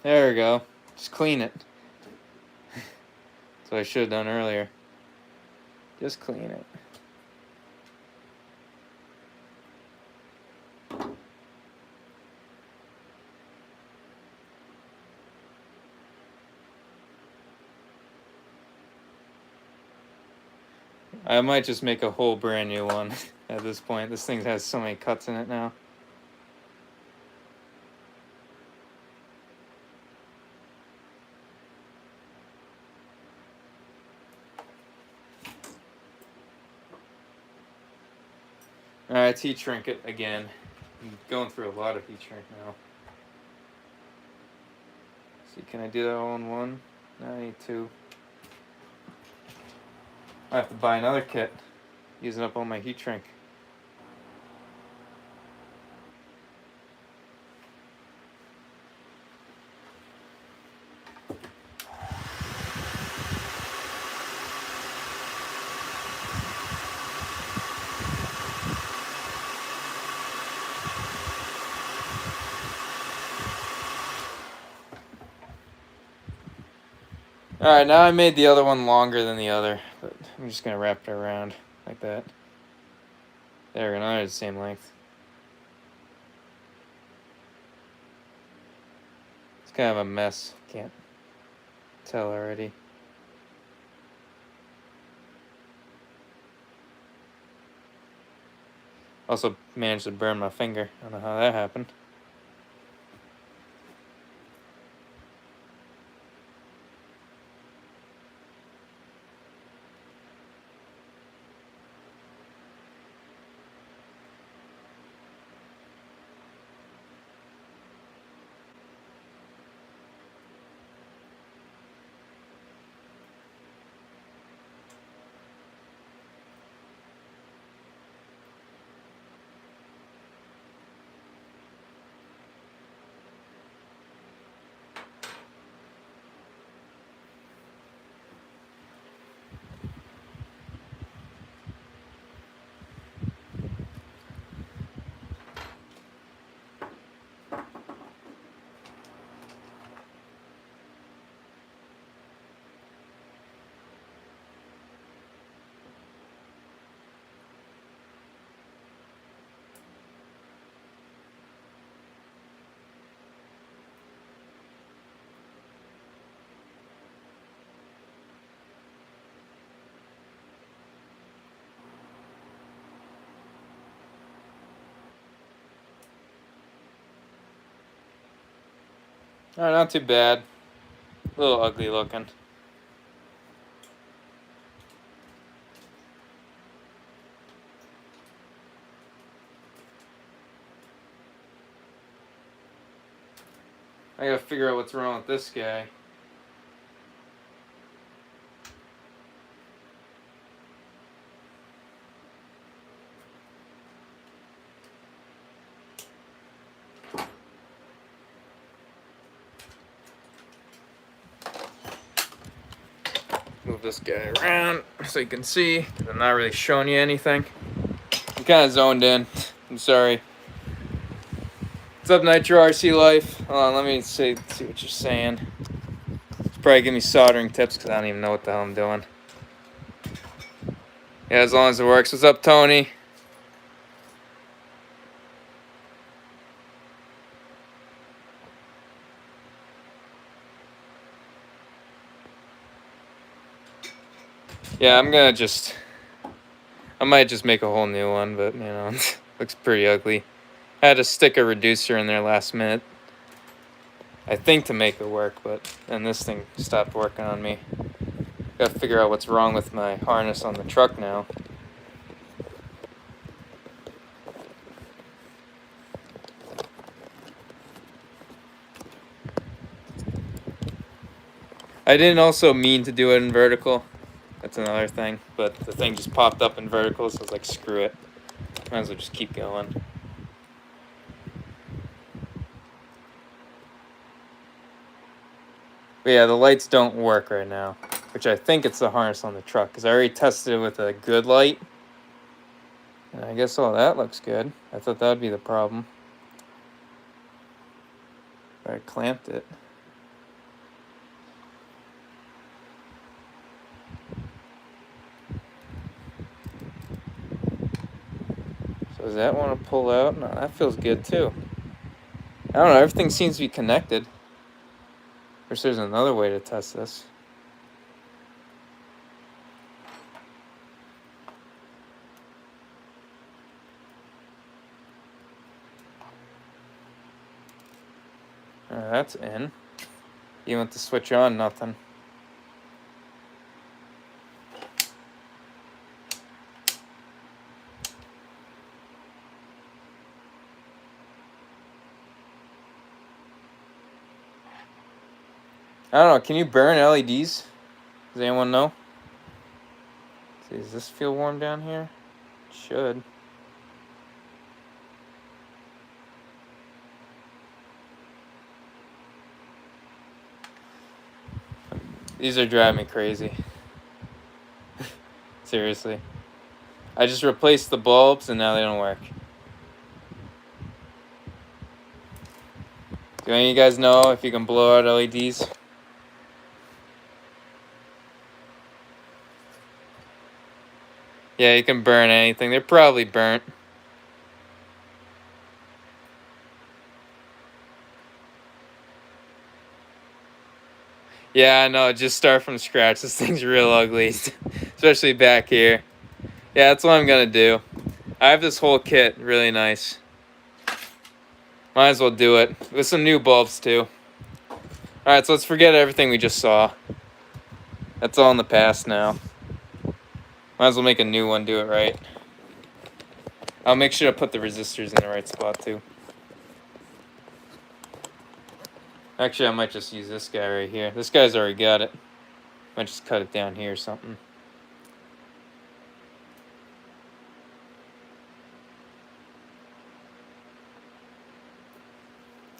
There we go. Just clean it. That's what I should have done earlier. Just clean it. I might just make a whole brand new one at this point. This thing has so many cuts in it now. Alright, it's heat shrink it again. I'm going through a lot of heat shrink now. See, can I do that all in one? No, I need two. I have to buy another kit. Using up all my heat shrink. Alright, now I made the other one longer than the other, but I'm just gonna wrap it around like that. There we go, now it's the same length. It's kind of a mess, can't tell already. Also managed to burn my finger. I don't know how that happened. Alright, not too bad. A little ugly looking. I gotta figure out what's wrong with this guy. Move this guy around so you can see. I'm not really showing you anything. I'm kind of zoned in. I'm sorry. What's up, Nitro RC Life? Hold on, let me see what you're saying. Probably give me soldering tips because I don't even know what the hell I'm doing. Yeah, as long as it works. What's up, Tony? Yeah, I might just make a whole new one, but, you know, it looks pretty ugly. I had to stick a reducer in there last minute. I think to make it work, but then this thing stopped working on me. Gotta figure out what's wrong with my harness on the truck now. I didn't also mean to do it in vertical. That's another thing, but the thing just popped up in vertical, so I was like, screw it. Might as well just keep going. But yeah, the lights don't work right now, which I think it's the harness on the truck, because I already tested it with a good light. And I guess all that looks good. I thought that would be the problem. I clamped it. Does that want to pull out? No, that feels good too. I don't know, everything seems to be connected. Of course, there's another way to test this. That's in. You want to switch on, nothing. I don't know, can you burn LEDs? Does anyone know? See, does this feel warm down here? It should. These are driving me crazy. Seriously. I just replaced the bulbs and now they don't work. Do any of you guys know if you can blow out LEDs? Yeah, you can burn anything. They're probably burnt. Yeah, I know. Just start from scratch. This thing's real ugly, especially back here. Yeah, that's what I'm gonna do. I have this whole kit. Really nice. Might as well do it. With some new bulbs, too. Alright, so let's forget everything we just saw. That's all in the past now. Might as well make a new one, do it right. I'll make sure to put the resistors in the right spot, too. Actually, I might just use this guy right here. This guy's already got it. Might just cut it down here or something.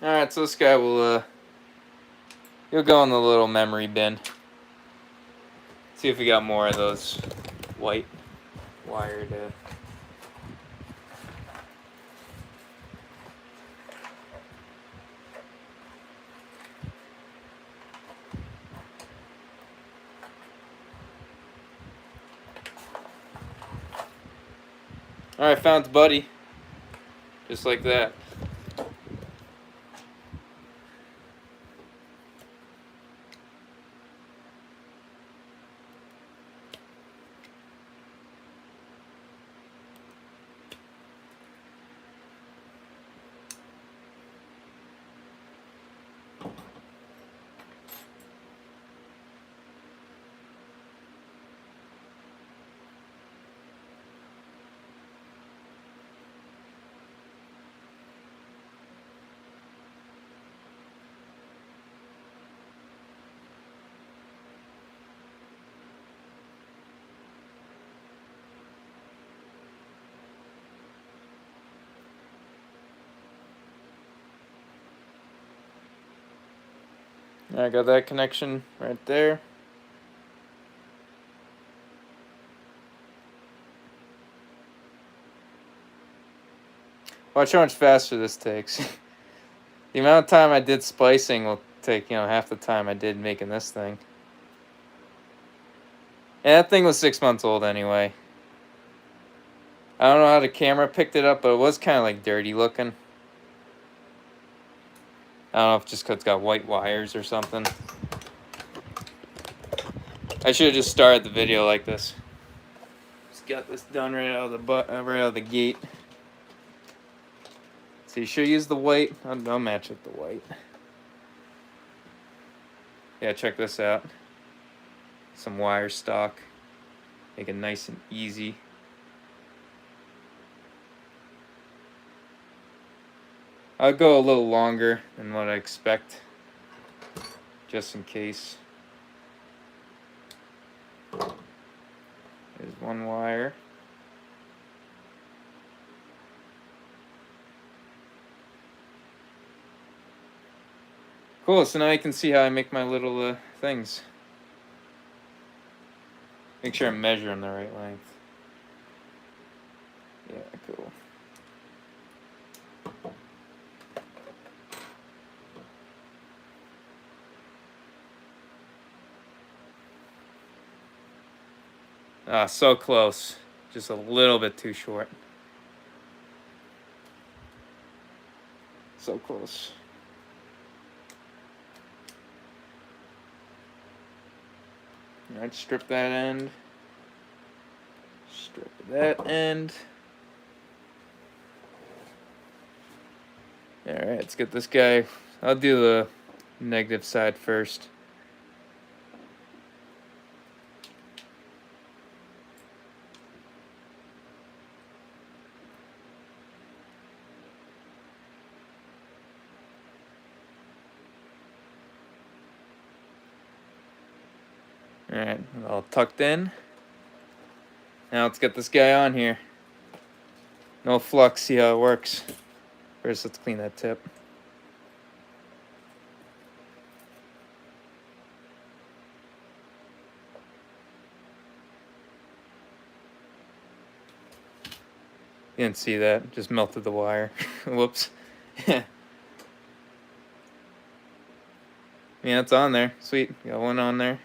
Alright, so this guy will, he'll go in the little memory bin. See if we got more of those white wired, Alright, found Buddy. Just like that. I got that connection right there. Watch how much faster this takes. The amount of time I did splicing will take, half the time I did making this thing. Yeah, that thing was 6 months old anyway. I don't know how the camera picked it up, but it was kind of like dirty looking. I don't know if just because it's got white wires or something. I should have just started the video like this. Just got this done right out of the gate. So you should use the white. I'll match it the white. Yeah, check this out. Some wire stock. Make it nice and easy. I'll go a little longer than what I expect, just in case. There's one wire. Cool, so now you can see how I make my little things. Make sure I'm measuring the right length. Yeah, cool. Ah, so close. Just a little bit too short. So close. Alright, strip that end. Strip that end. Alright, let's get this guy. I'll do the negative side first. Alright, all tucked in. Now let's get this guy on here. No flux, see how it works. First, let's clean that tip. You didn't see that, just melted the wire. Whoops. Yeah, it's on there. Sweet, got one on there.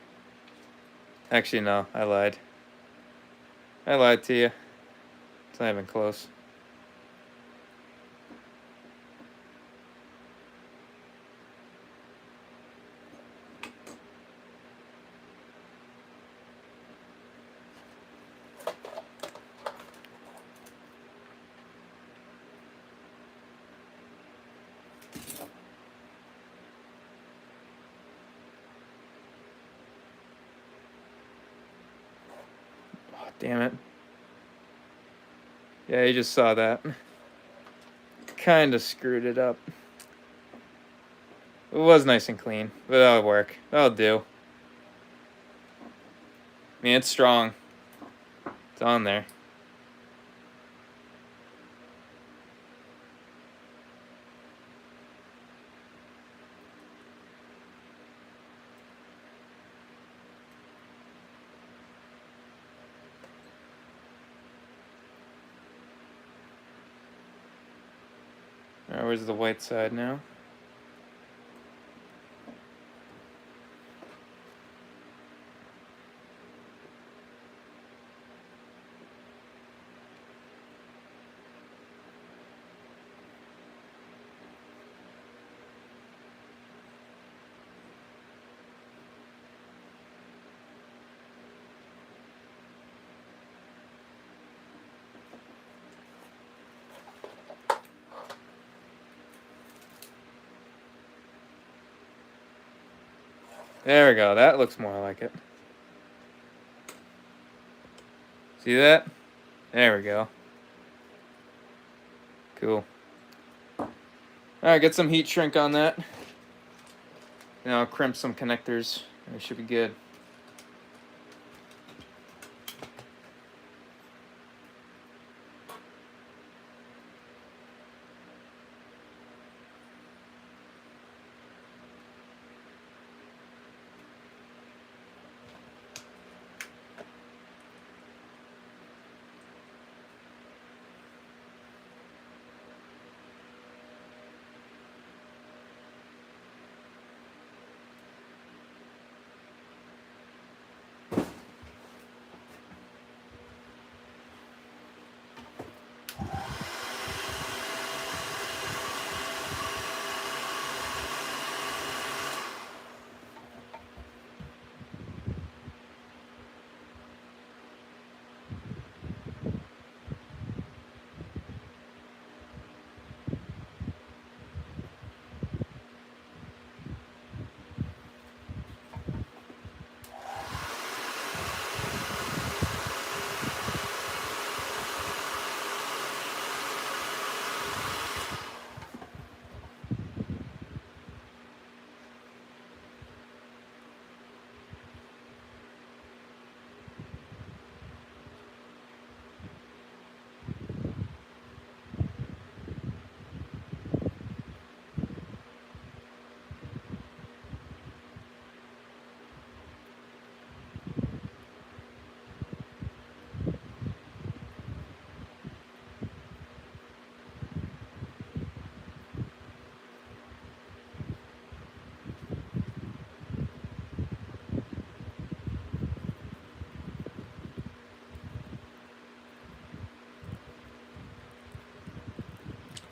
Actually, no, I lied. I lied to you. It's not even close. Oh, damn it. Yeah, you just saw that. Kind of screwed it up. It was nice and clean, but that'll work. That'll do. I mean, it's strong. It's on there. Alright, where's the white side now? There we go. That looks more like it. See that? There we go. Cool. Alright, get some heat shrink on that. Now I'll crimp some connectors. It should be good.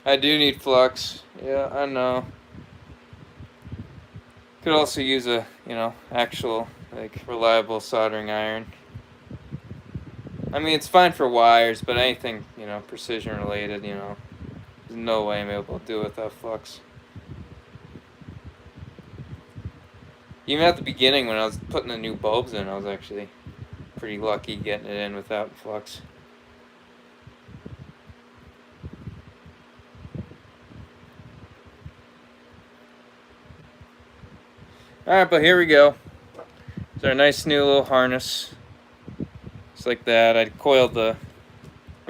I do need flux. Yeah, I know. Could also use a, actual, like, reliable soldering iron. I mean, it's fine for wires, but anything, precision related, there's no way I'm able to do it without flux. Even at the beginning when I was putting the new bulbs in, I was actually pretty lucky getting it in without flux. Alright, but here we go. It's our nice new little harness. Just like that. I coiled or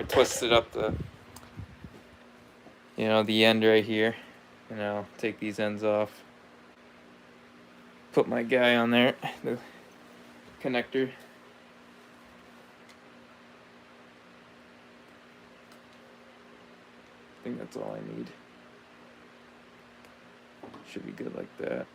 twisted up the end right here. And I'll take these ends off. Put my guy on there, the connector. I think that's all I need. Should be good like that.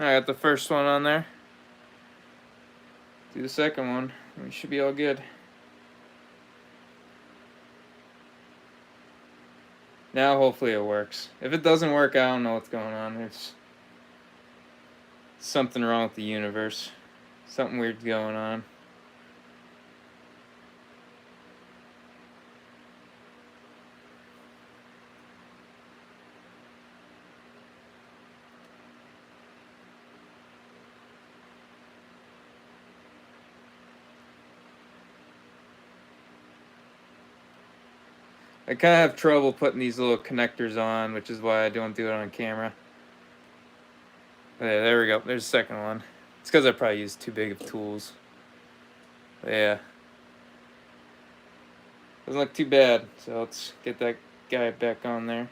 I got the first one on there. Do the second one. We should be all good. Now hopefully it works. If it doesn't work, I don't know what's going on. There's something wrong with the universe. Something weird's going on. I kind of have trouble putting these little connectors on, which is why I don't do it on camera. Yeah, there we go. There's the second one. It's because I probably used too big of tools. But yeah. Doesn't look too bad. So let's get that guy back on there.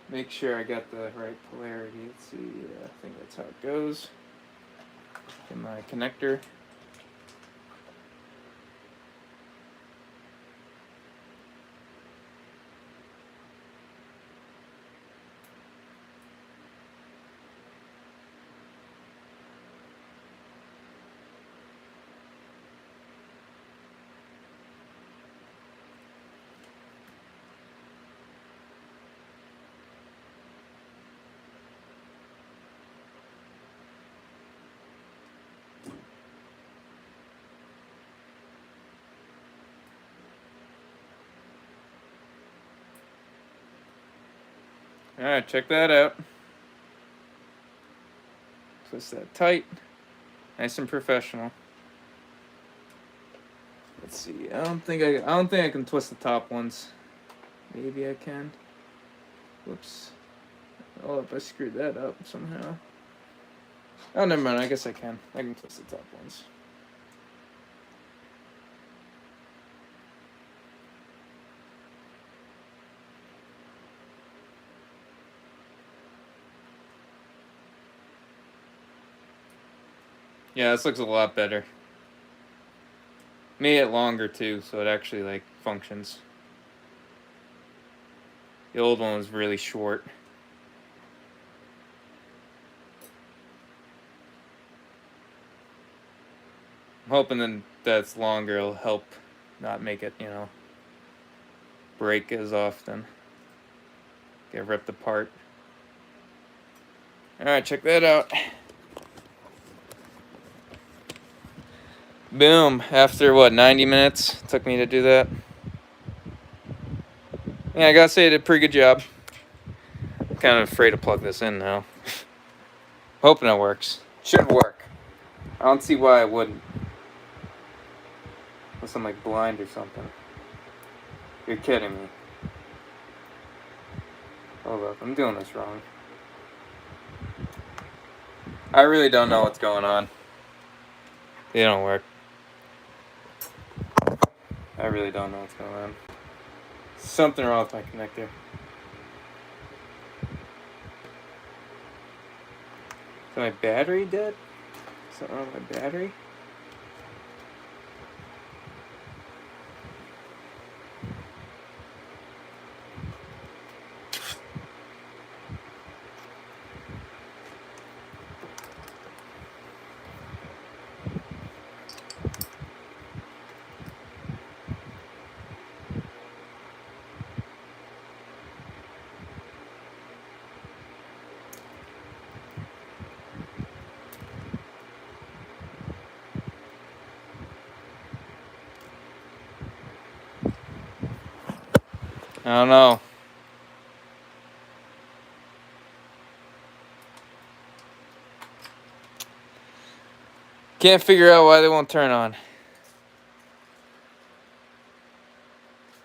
Make sure I got the right polarity. Let's see. Yeah, I think that's how it goes. Get my connector. Alright, check that out. Twist that tight. Nice and professional. Let's see. I don't think I can twist the top ones. Maybe I can. Whoops. Oh, if I screwed that up somehow. Oh, never mind. I guess I can. I can twist the top ones. Yeah, this looks a lot better. Made it longer too, so it actually like functions. The old one was really short. I'm hoping then that's longer. It'll help not make it, break as often. Get ripped apart. Alright, check that out. Boom. After what, 90 minutes took me to do that? Yeah, I gotta say I did a pretty good job. I'm kind of afraid to plug this in now. Hoping it works. Should work. I don't see why it wouldn't. Unless I'm like blind or something. You're kidding me. Hold up, I'm doing this wrong. I really don't know what's going on. They don't work. I really don't know what's going on. Something wrong with my connector. Is my battery dead? Something wrong with my battery? I don't know. Can't figure out why they won't turn on.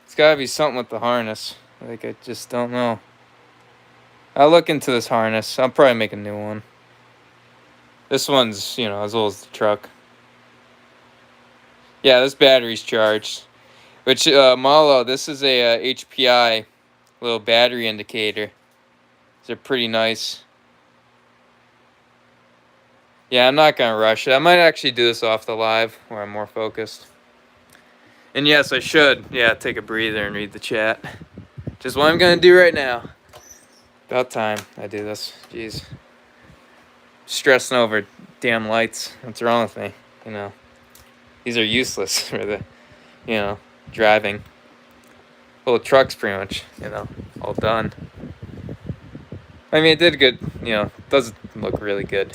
It's gotta be something with the harness. Like, I just don't know. I'll look into this harness. I'll probably make a new one. This one's, you know, as old as the truck. Yeah, this battery's charged. Which, Malo, this is a HPI little battery indicator. They're pretty nice. Yeah, I'm not gonna rush it. I might actually do this off the live where I'm more focused. And yes, I should, yeah, take a breather and read the chat. Just what I'm gonna do right now. About time I do this. Jeez. Stressing over damn lights. What's wrong with me? You know. These are useless for the, you know, driving. Well, the truck's pretty much, you know, all done. I mean, it did good, you know, it does look really good.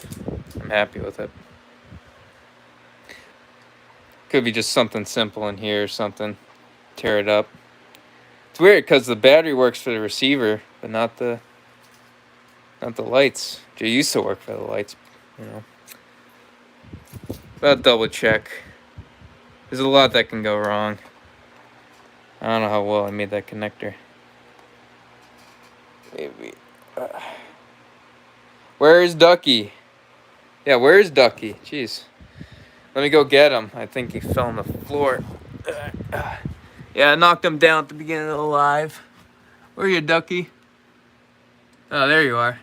I'm happy with it. Could be just something simple in here or something. Tear it up. It's weird because the battery works for the receiver, but not the lights. They used to work for the lights, you know. But I'll double check. There's a lot that can go wrong. I don't know how well I made that connector. Maybe. Where is Ducky? Yeah, where is Ducky? Jeez. Let me go get him. I think he fell on the floor. Yeah, I knocked him down at the beginning of the live. Where are you, Ducky? Oh, there you are.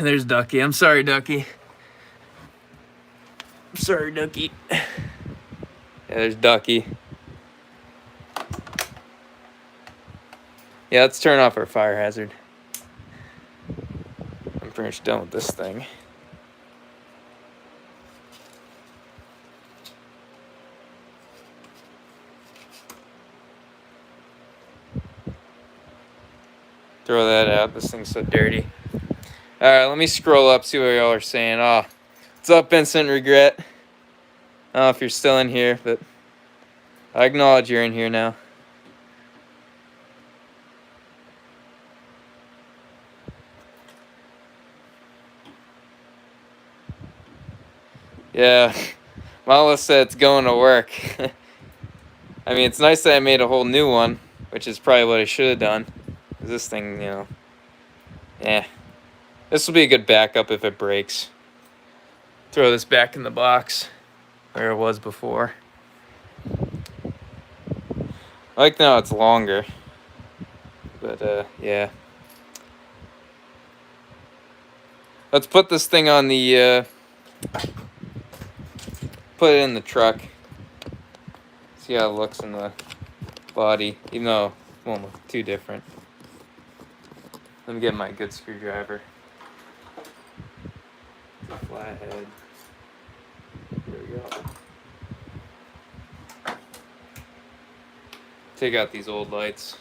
There's Ducky. I'm sorry, Ducky. I'm sorry, Ducky. Yeah, there's Ducky. Yeah, let's turn off our fire hazard. I'm pretty much done with this thing. Throw that out. This thing's so dirty. Alright, let me scroll up, see what y'all are saying. Oh, what's up, Instant Regret? I don't know if you're still in here, but I acknowledge you're in here now. Yeah, Mala said it's going to work. I mean, it's nice that I made a whole new one, which is probably what I should have done. This thing, you know, yeah. This will be a good backup if it breaks. Throw this back in the box where it was before. I like now it's longer. But, yeah. Let's put this thing on the, put it in the truck. See how it looks in the body, even though it won't look too different. Let me get my good screwdriver. Flathead. There we go. take out these old lights.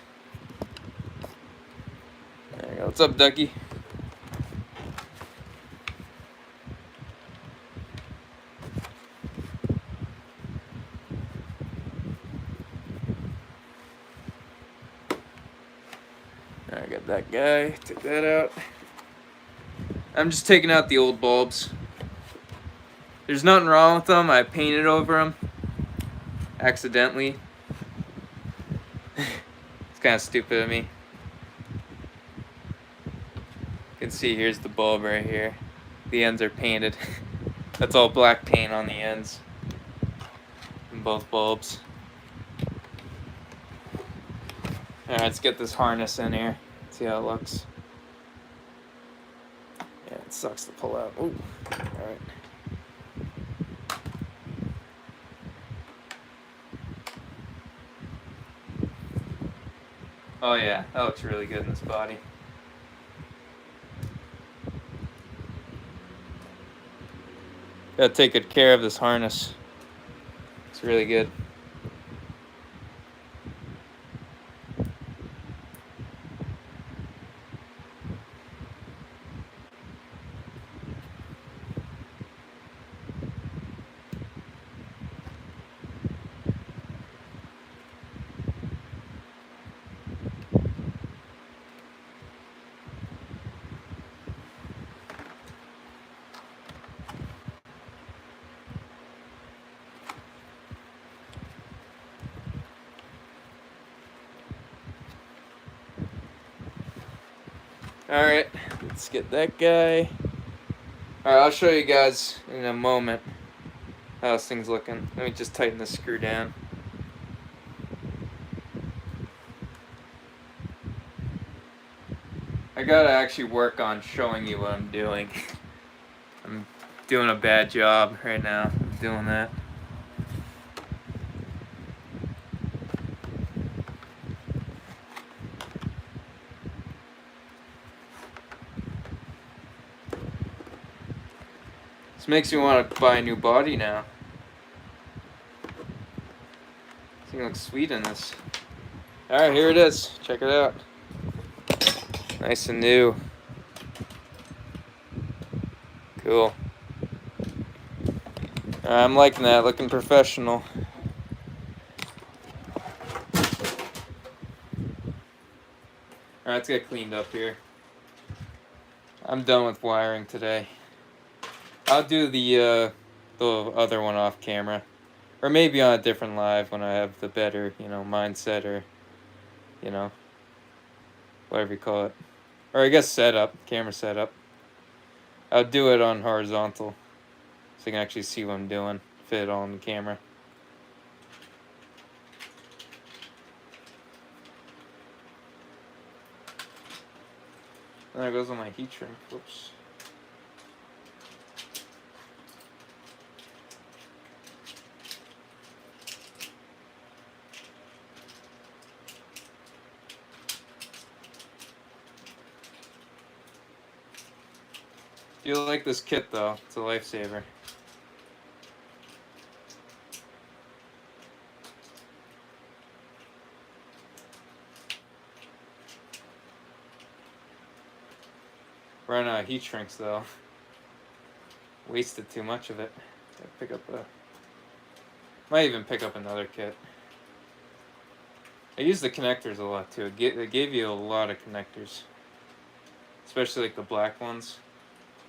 There you go. What's up, Ducky? I got that guy. Take that out. I'm just taking out the old bulbs. There's nothing wrong with them. I painted over them accidentally. It's kind of stupid of me. You can see here's the bulb right here. The ends are painted. That's all black paint on the ends. And both bulbs. Alright, let's get this harness in here. See how it looks. Yeah, it sucks to pull out. Ooh. Alright. Oh yeah, that looks really good in this body. Gotta take good care of this harness. It's really good. Alright, let's get that guy. Alright, I'll show you guys in a moment how this thing's looking. Let me just tighten the screw down. I gotta actually work on showing you what I'm doing. I'm doing a bad job right now of doing that. This makes me want to buy a new body now. This thing looks sweet in this. Alright, here it is. Check it out. Nice and new. Cool. I'm liking that, looking professional. Alright, let's get cleaned up here. I'm done with wiring today. I'll do the other one off camera. Or maybe on a different live when I have the better, mindset or, whatever you call it. Or I guess setup, camera setup. I'll do it on horizontal so you can actually see what I'm doing, fit it all on the camera. There goes on my heat shrink. Whoops. You like this kit though, it's a lifesaver. Run out of heat shrinks though. Wasted too much of it. Gotta pick up might even pick up another kit. I use the connectors a lot too. They gave you a lot of connectors. Especially like the black ones.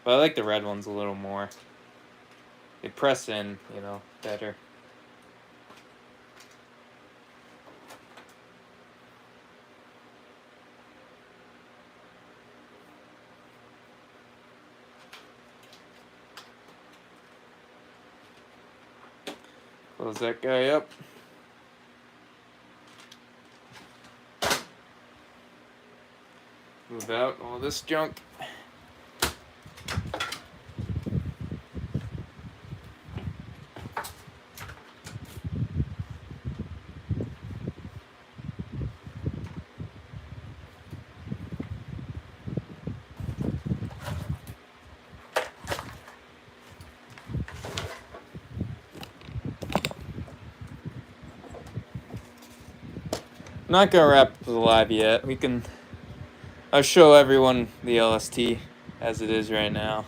But I like the red ones a little more. They press in, better. Close that guy up. Move out all this junk. not gonna wrap up the live yet. I'll show everyone the LST as it is right now.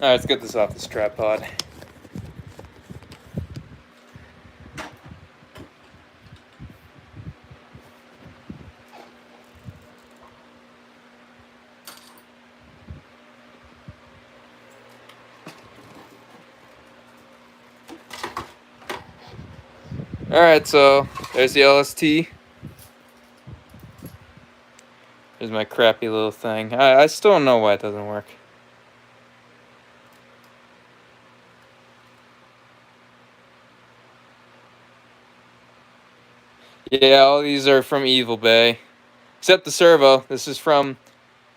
All right, let's get this off this tripod. All right, so there's the LST. There's my crappy little thing. I still don't know why it doesn't work. Yeah, all these are from Evil Bay. Except the servo. This is from...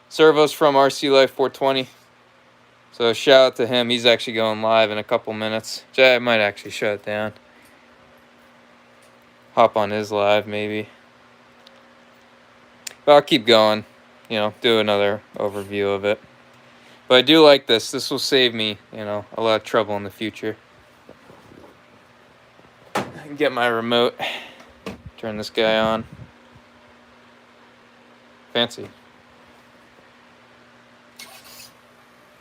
Servo's from RC Life 420. So shout out to him. He's actually going live in a couple minutes. I might actually shut it down. Hop on his live, maybe. But I'll keep going. You know, do another overview of it. But I do like this. This will save me, you know, a lot of trouble in the future. I can get my remote. Turn this guy on. Fancy.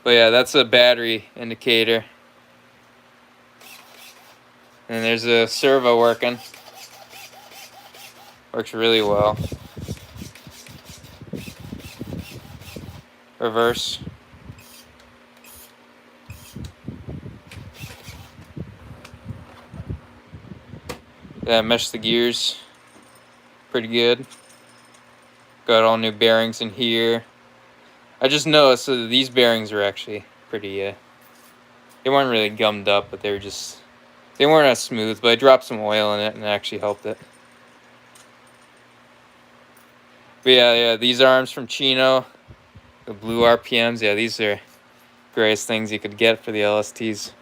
But yeah, that's a battery indicator. And there's a servo working. Works really well. Reverse. Yeah, mesh the gears. Pretty good. Got all new bearings in here. I just noticed that these bearings are actually pretty, they weren't really gummed up, but they weren't as smooth, but I dropped some oil in it and it actually helped it. But yeah, these arms from Chino, the blue RPMs, yeah, these are greatest things you could get for the LSTs.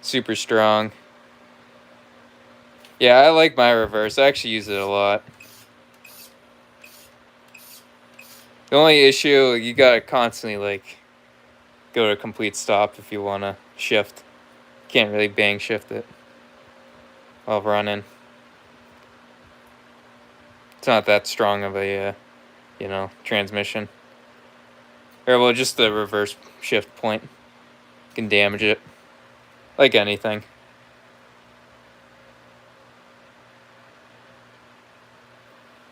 Super strong. Yeah, I like my reverse. I actually use it a lot. The only issue, you gotta constantly like go to complete stop if you wanna shift. Can't really bang shift it while running. It's not that strong of a, you know, transmission. Or well, just the reverse shift point can damage it, like anything.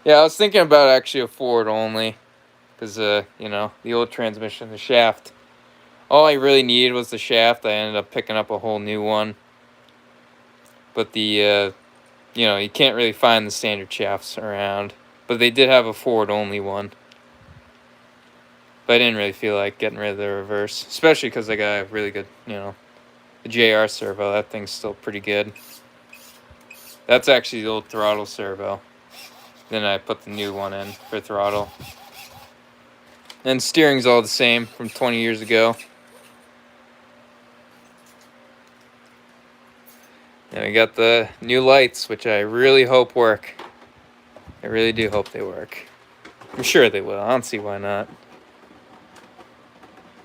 Yeah, I was thinking about actually a forward only. Because, you know, the old transmission, the shaft, all I really needed was the shaft. I ended up picking up a whole new one. But the, you know, you can't really find the standard shafts around. But they did have a forward-only one. But I didn't really feel like getting rid of the reverse. Especially because I got a really good, you know, the JR servo. That thing's still pretty good. That's actually the old throttle servo. Then I put the new one in for throttle. And steering's all the same from 20 years ago. And we got the new lights, which I really hope work. I really do hope they work. I'm sure they will. I don't see why not.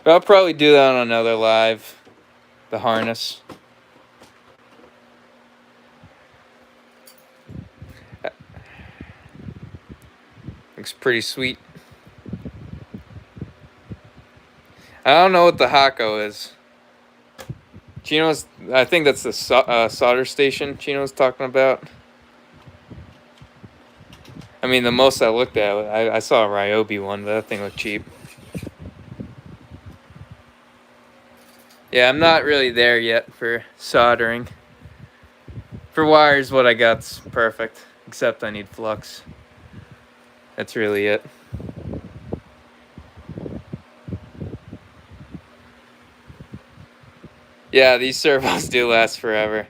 But I'll probably do that on another live. The harness. Looks pretty sweet. I don't know what the Hako is. Chino's, I think that's the solder station Chino's talking about. I mean, the most I looked at, I saw a Ryobi one, but that thing looked cheap. Yeah, I'm not really there yet for soldering. For wires, what I got's perfect, except I need flux. That's really it. Yeah, these servos do last forever.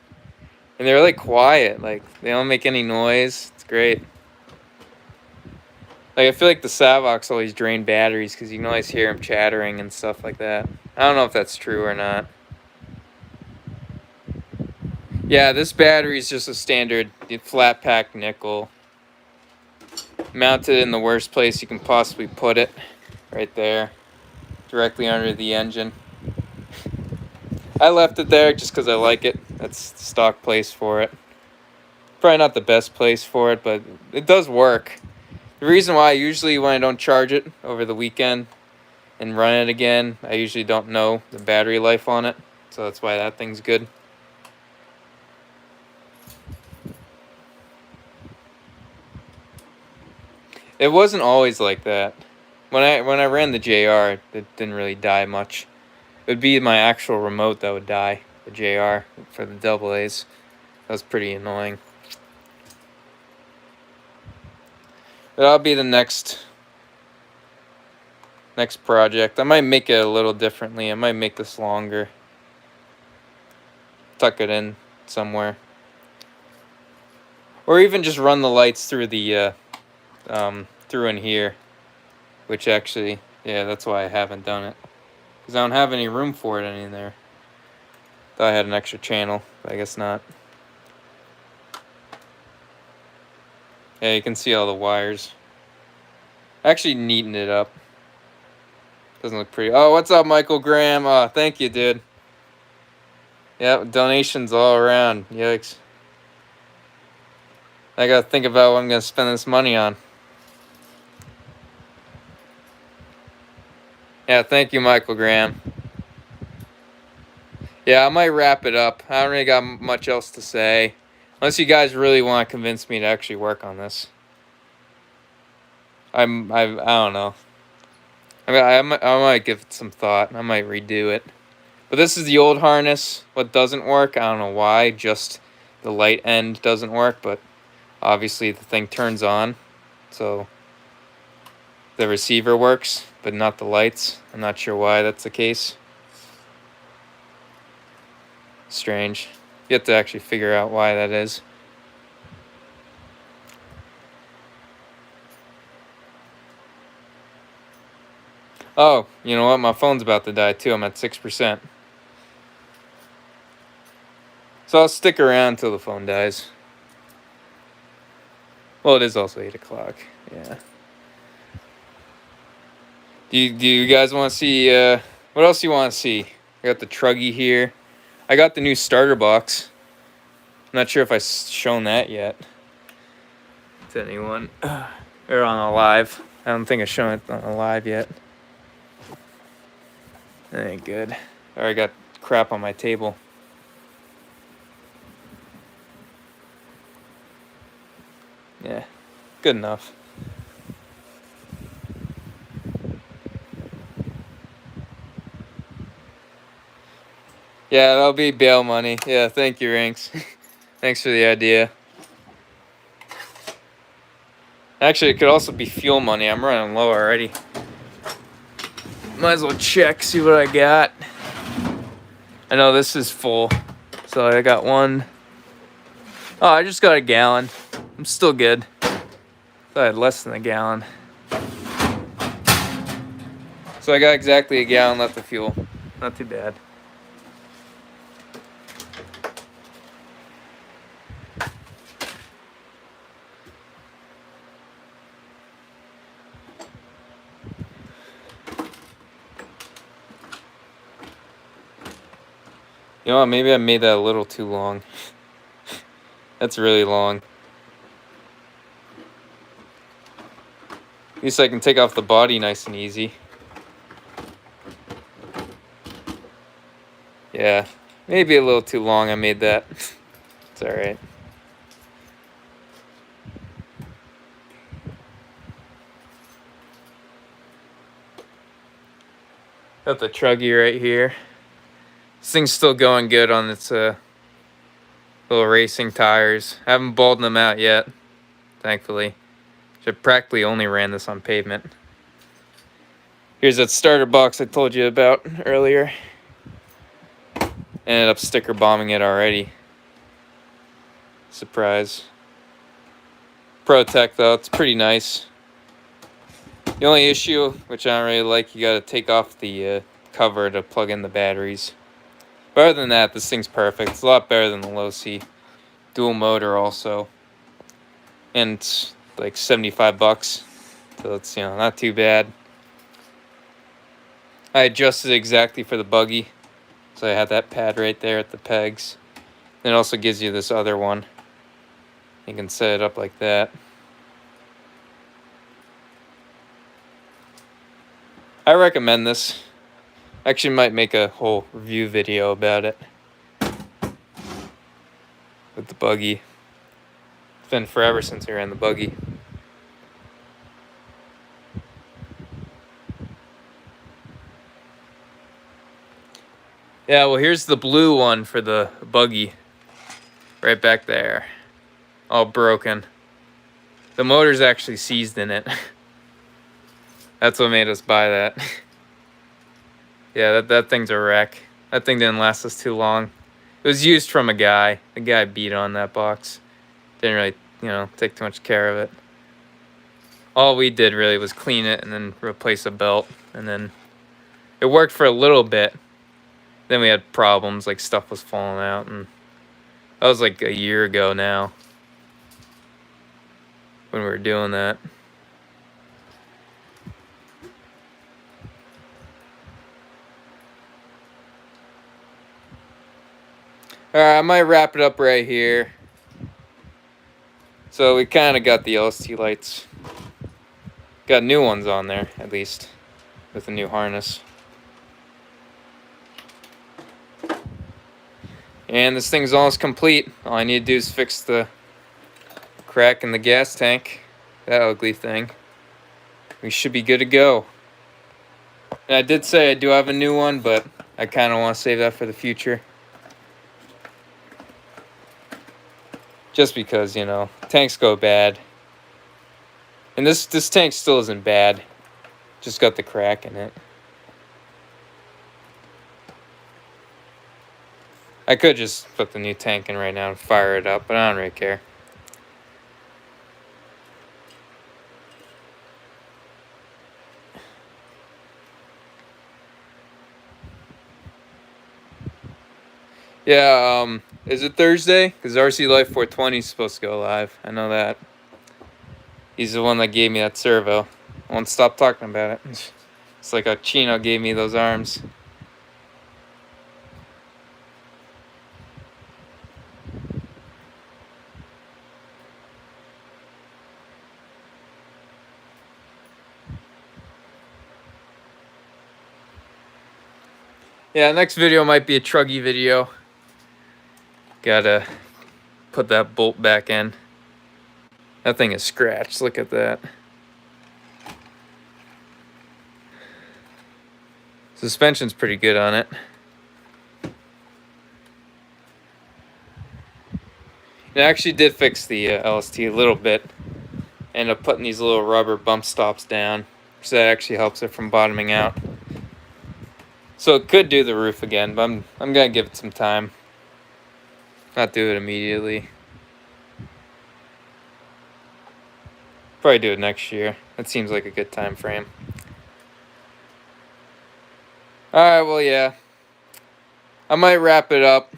And they're really quiet. Like, they don't make any noise. It's great. Like, I feel like the Savox always drain batteries because you can always hear them chattering and stuff like that. I don't know if that's true or not. Yeah, this battery is just a standard flat pack nickel. Mounted in the worst place you can possibly put it. Right there. Directly under the engine. I left it there just because I like it. That's the stock place for it. Probably not the best place for it, but it does work. The reason why usually when I don't charge it over the weekend and run it again, I usually don't know the battery life on it. So that's why that thing's good. It wasn't always like that. When I ran the JR, it didn't really die much. It would be my actual remote that would die, the JR for the double A's. That was pretty annoying. But that'll be the next project. I might make it a little differently. I might make this longer. Tuck it in somewhere. Or even just run the lights through the through in here. Which actually, yeah, that's why I haven't done it. Because I don't have any room for it in there. Thought I had an extra channel, but I guess not. Yeah, you can see all the wires. Actually neatened it up. Doesn't look pretty. Oh, what's up, Michael Graham? Oh, thank you, dude. Yep, donations all around. Yikes. I gotta think about what I'm gonna spend this money on. Yeah, thank you, Michael Graham. Yeah, I might wrap it up. I don't really got much else to say. Unless you guys really want to convince me to actually work on this. I don't know. I might give it some thought. I might redo it. But this is the old harness. What doesn't work, I don't know why. Just the light end doesn't work, but obviously the thing turns on. So the receiver works, but not the lights. I'm not sure why that's the case. Strange. You have to actually figure out why that is. Oh, you know what? My phone's about to die too. I'm at 6%. So I'll stick around till the phone dies. Well, it is also 8 o'clock. Yeah. Do you guys want to see, what else do you want to see? I got the Truggy here. I got the new starter box. I'm not sure if I've shown that yet to anyone. Or on a live. I don't think I've shown it on a live yet. That ain't good. I already got crap on my table. Yeah, good enough. Yeah, that'll be bail money. Yeah, thank you, Rinks. Thanks for the idea. Actually, it could also be fuel money. I'm running low already. Might as well check, see what I got. I know this is full. So I got one. Oh, I just got a gallon. I'm still good. Thought I had less than a gallon. So I got exactly a gallon left of fuel. Not too bad. You know what, maybe I made that a little too long. That's really long. At least I can take off the body nice and easy. Yeah, maybe a little too long I made that. It's alright. Got the Truggy right here. This thing's still going good on its little racing tires. I haven't balled them out yet, thankfully. I practically only ran this on pavement. Here's that starter box I told you about earlier. Ended up sticker bombing it already. Surprise. ProTech though, it's pretty nice. The only issue, which I don't really like, you gotta take off the cover to plug in the batteries. But other than that, this thing's perfect. It's a lot better than the low C. Dual motor also. And it's like 75 bucks. So it's, you know, not too bad. I adjusted exactly for the buggy. So I had that pad right there at the pegs. And it also gives you this other one. You can set it up like that. I recommend this. Actually might make a whole review video about it. With the buggy. It's been forever since I ran the buggy. Yeah, well here's the blue one for the buggy. Right back there. All broken. The motor's actually seized in it. That's what made us buy that. Yeah, that thing's a wreck. That thing didn't last us too long. It was used from a guy. The guy beat on that box. Didn't really, you know, take too much care of it. All we did really was clean it and then replace a belt. And then it worked for a little bit. Then we had problems, like stuff was falling out. And that was like a year ago now. When we were doing that. Alright, I might wrap it up right here. So we kind of got the LST lights. Got new ones on there, at least. With a new harness. And this thing's almost complete. All I need to do is fix the crack in the gas tank. That ugly thing. We should be good to go. And I did say I do have a new one, but I kind of want to save that for the future. Just because, you know, tanks go bad. And this tank still isn't bad. Just got the crack in it. I could just put the new tank in right now and fire it up, but I don't really care. Yeah, is it Thursday? Because RC Life 420 is supposed to go live. I know that. He's the one that gave me that servo. I won't stop talking about it. It's like how Chino gave me those arms. Yeah, next video might be a truggy video. Gotta put that bolt back in. That thing is scratched. Look at that. Suspension's pretty good on it. It actually did fix the LST a little bit. Ended up putting these little rubber bump stops down, so that actually helps it from bottoming out. So it could do the roof again, but I'm gonna give it some time. Not do it immediately. Probably do it next year. That seems like a good time frame. Alright, well yeah. I might wrap it up.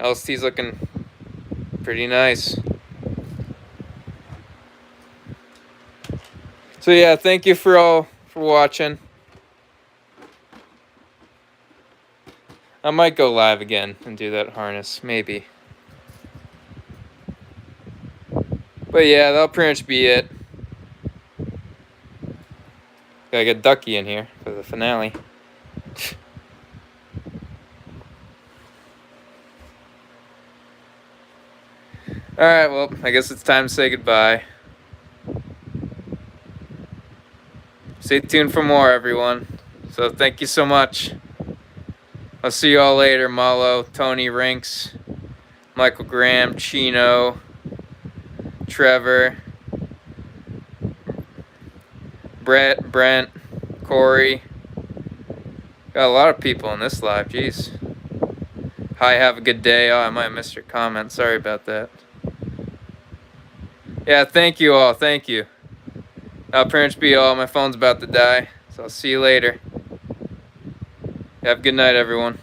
LST's looking pretty nice. So yeah, thank you for watching. I might go live again and do that harness, maybe. But yeah, that'll pretty much be it. Gotta get Ducky in here for the finale. Alright, well, I guess it's time to say goodbye. Stay tuned for more, everyone. So thank you so much. I'll see you all later. Malo, Tony, Rinks, Michael Graham, Chino, Trevor, Brett, Brent, Corey, Got a lot of people in this live. Jeez. Hi, have a good day. Oh, I might have missed your comment. Sorry about that. Yeah, thank you all. Thank you. Parents be all. My phone's about to die. So I'll see you later. Have a good night, everyone.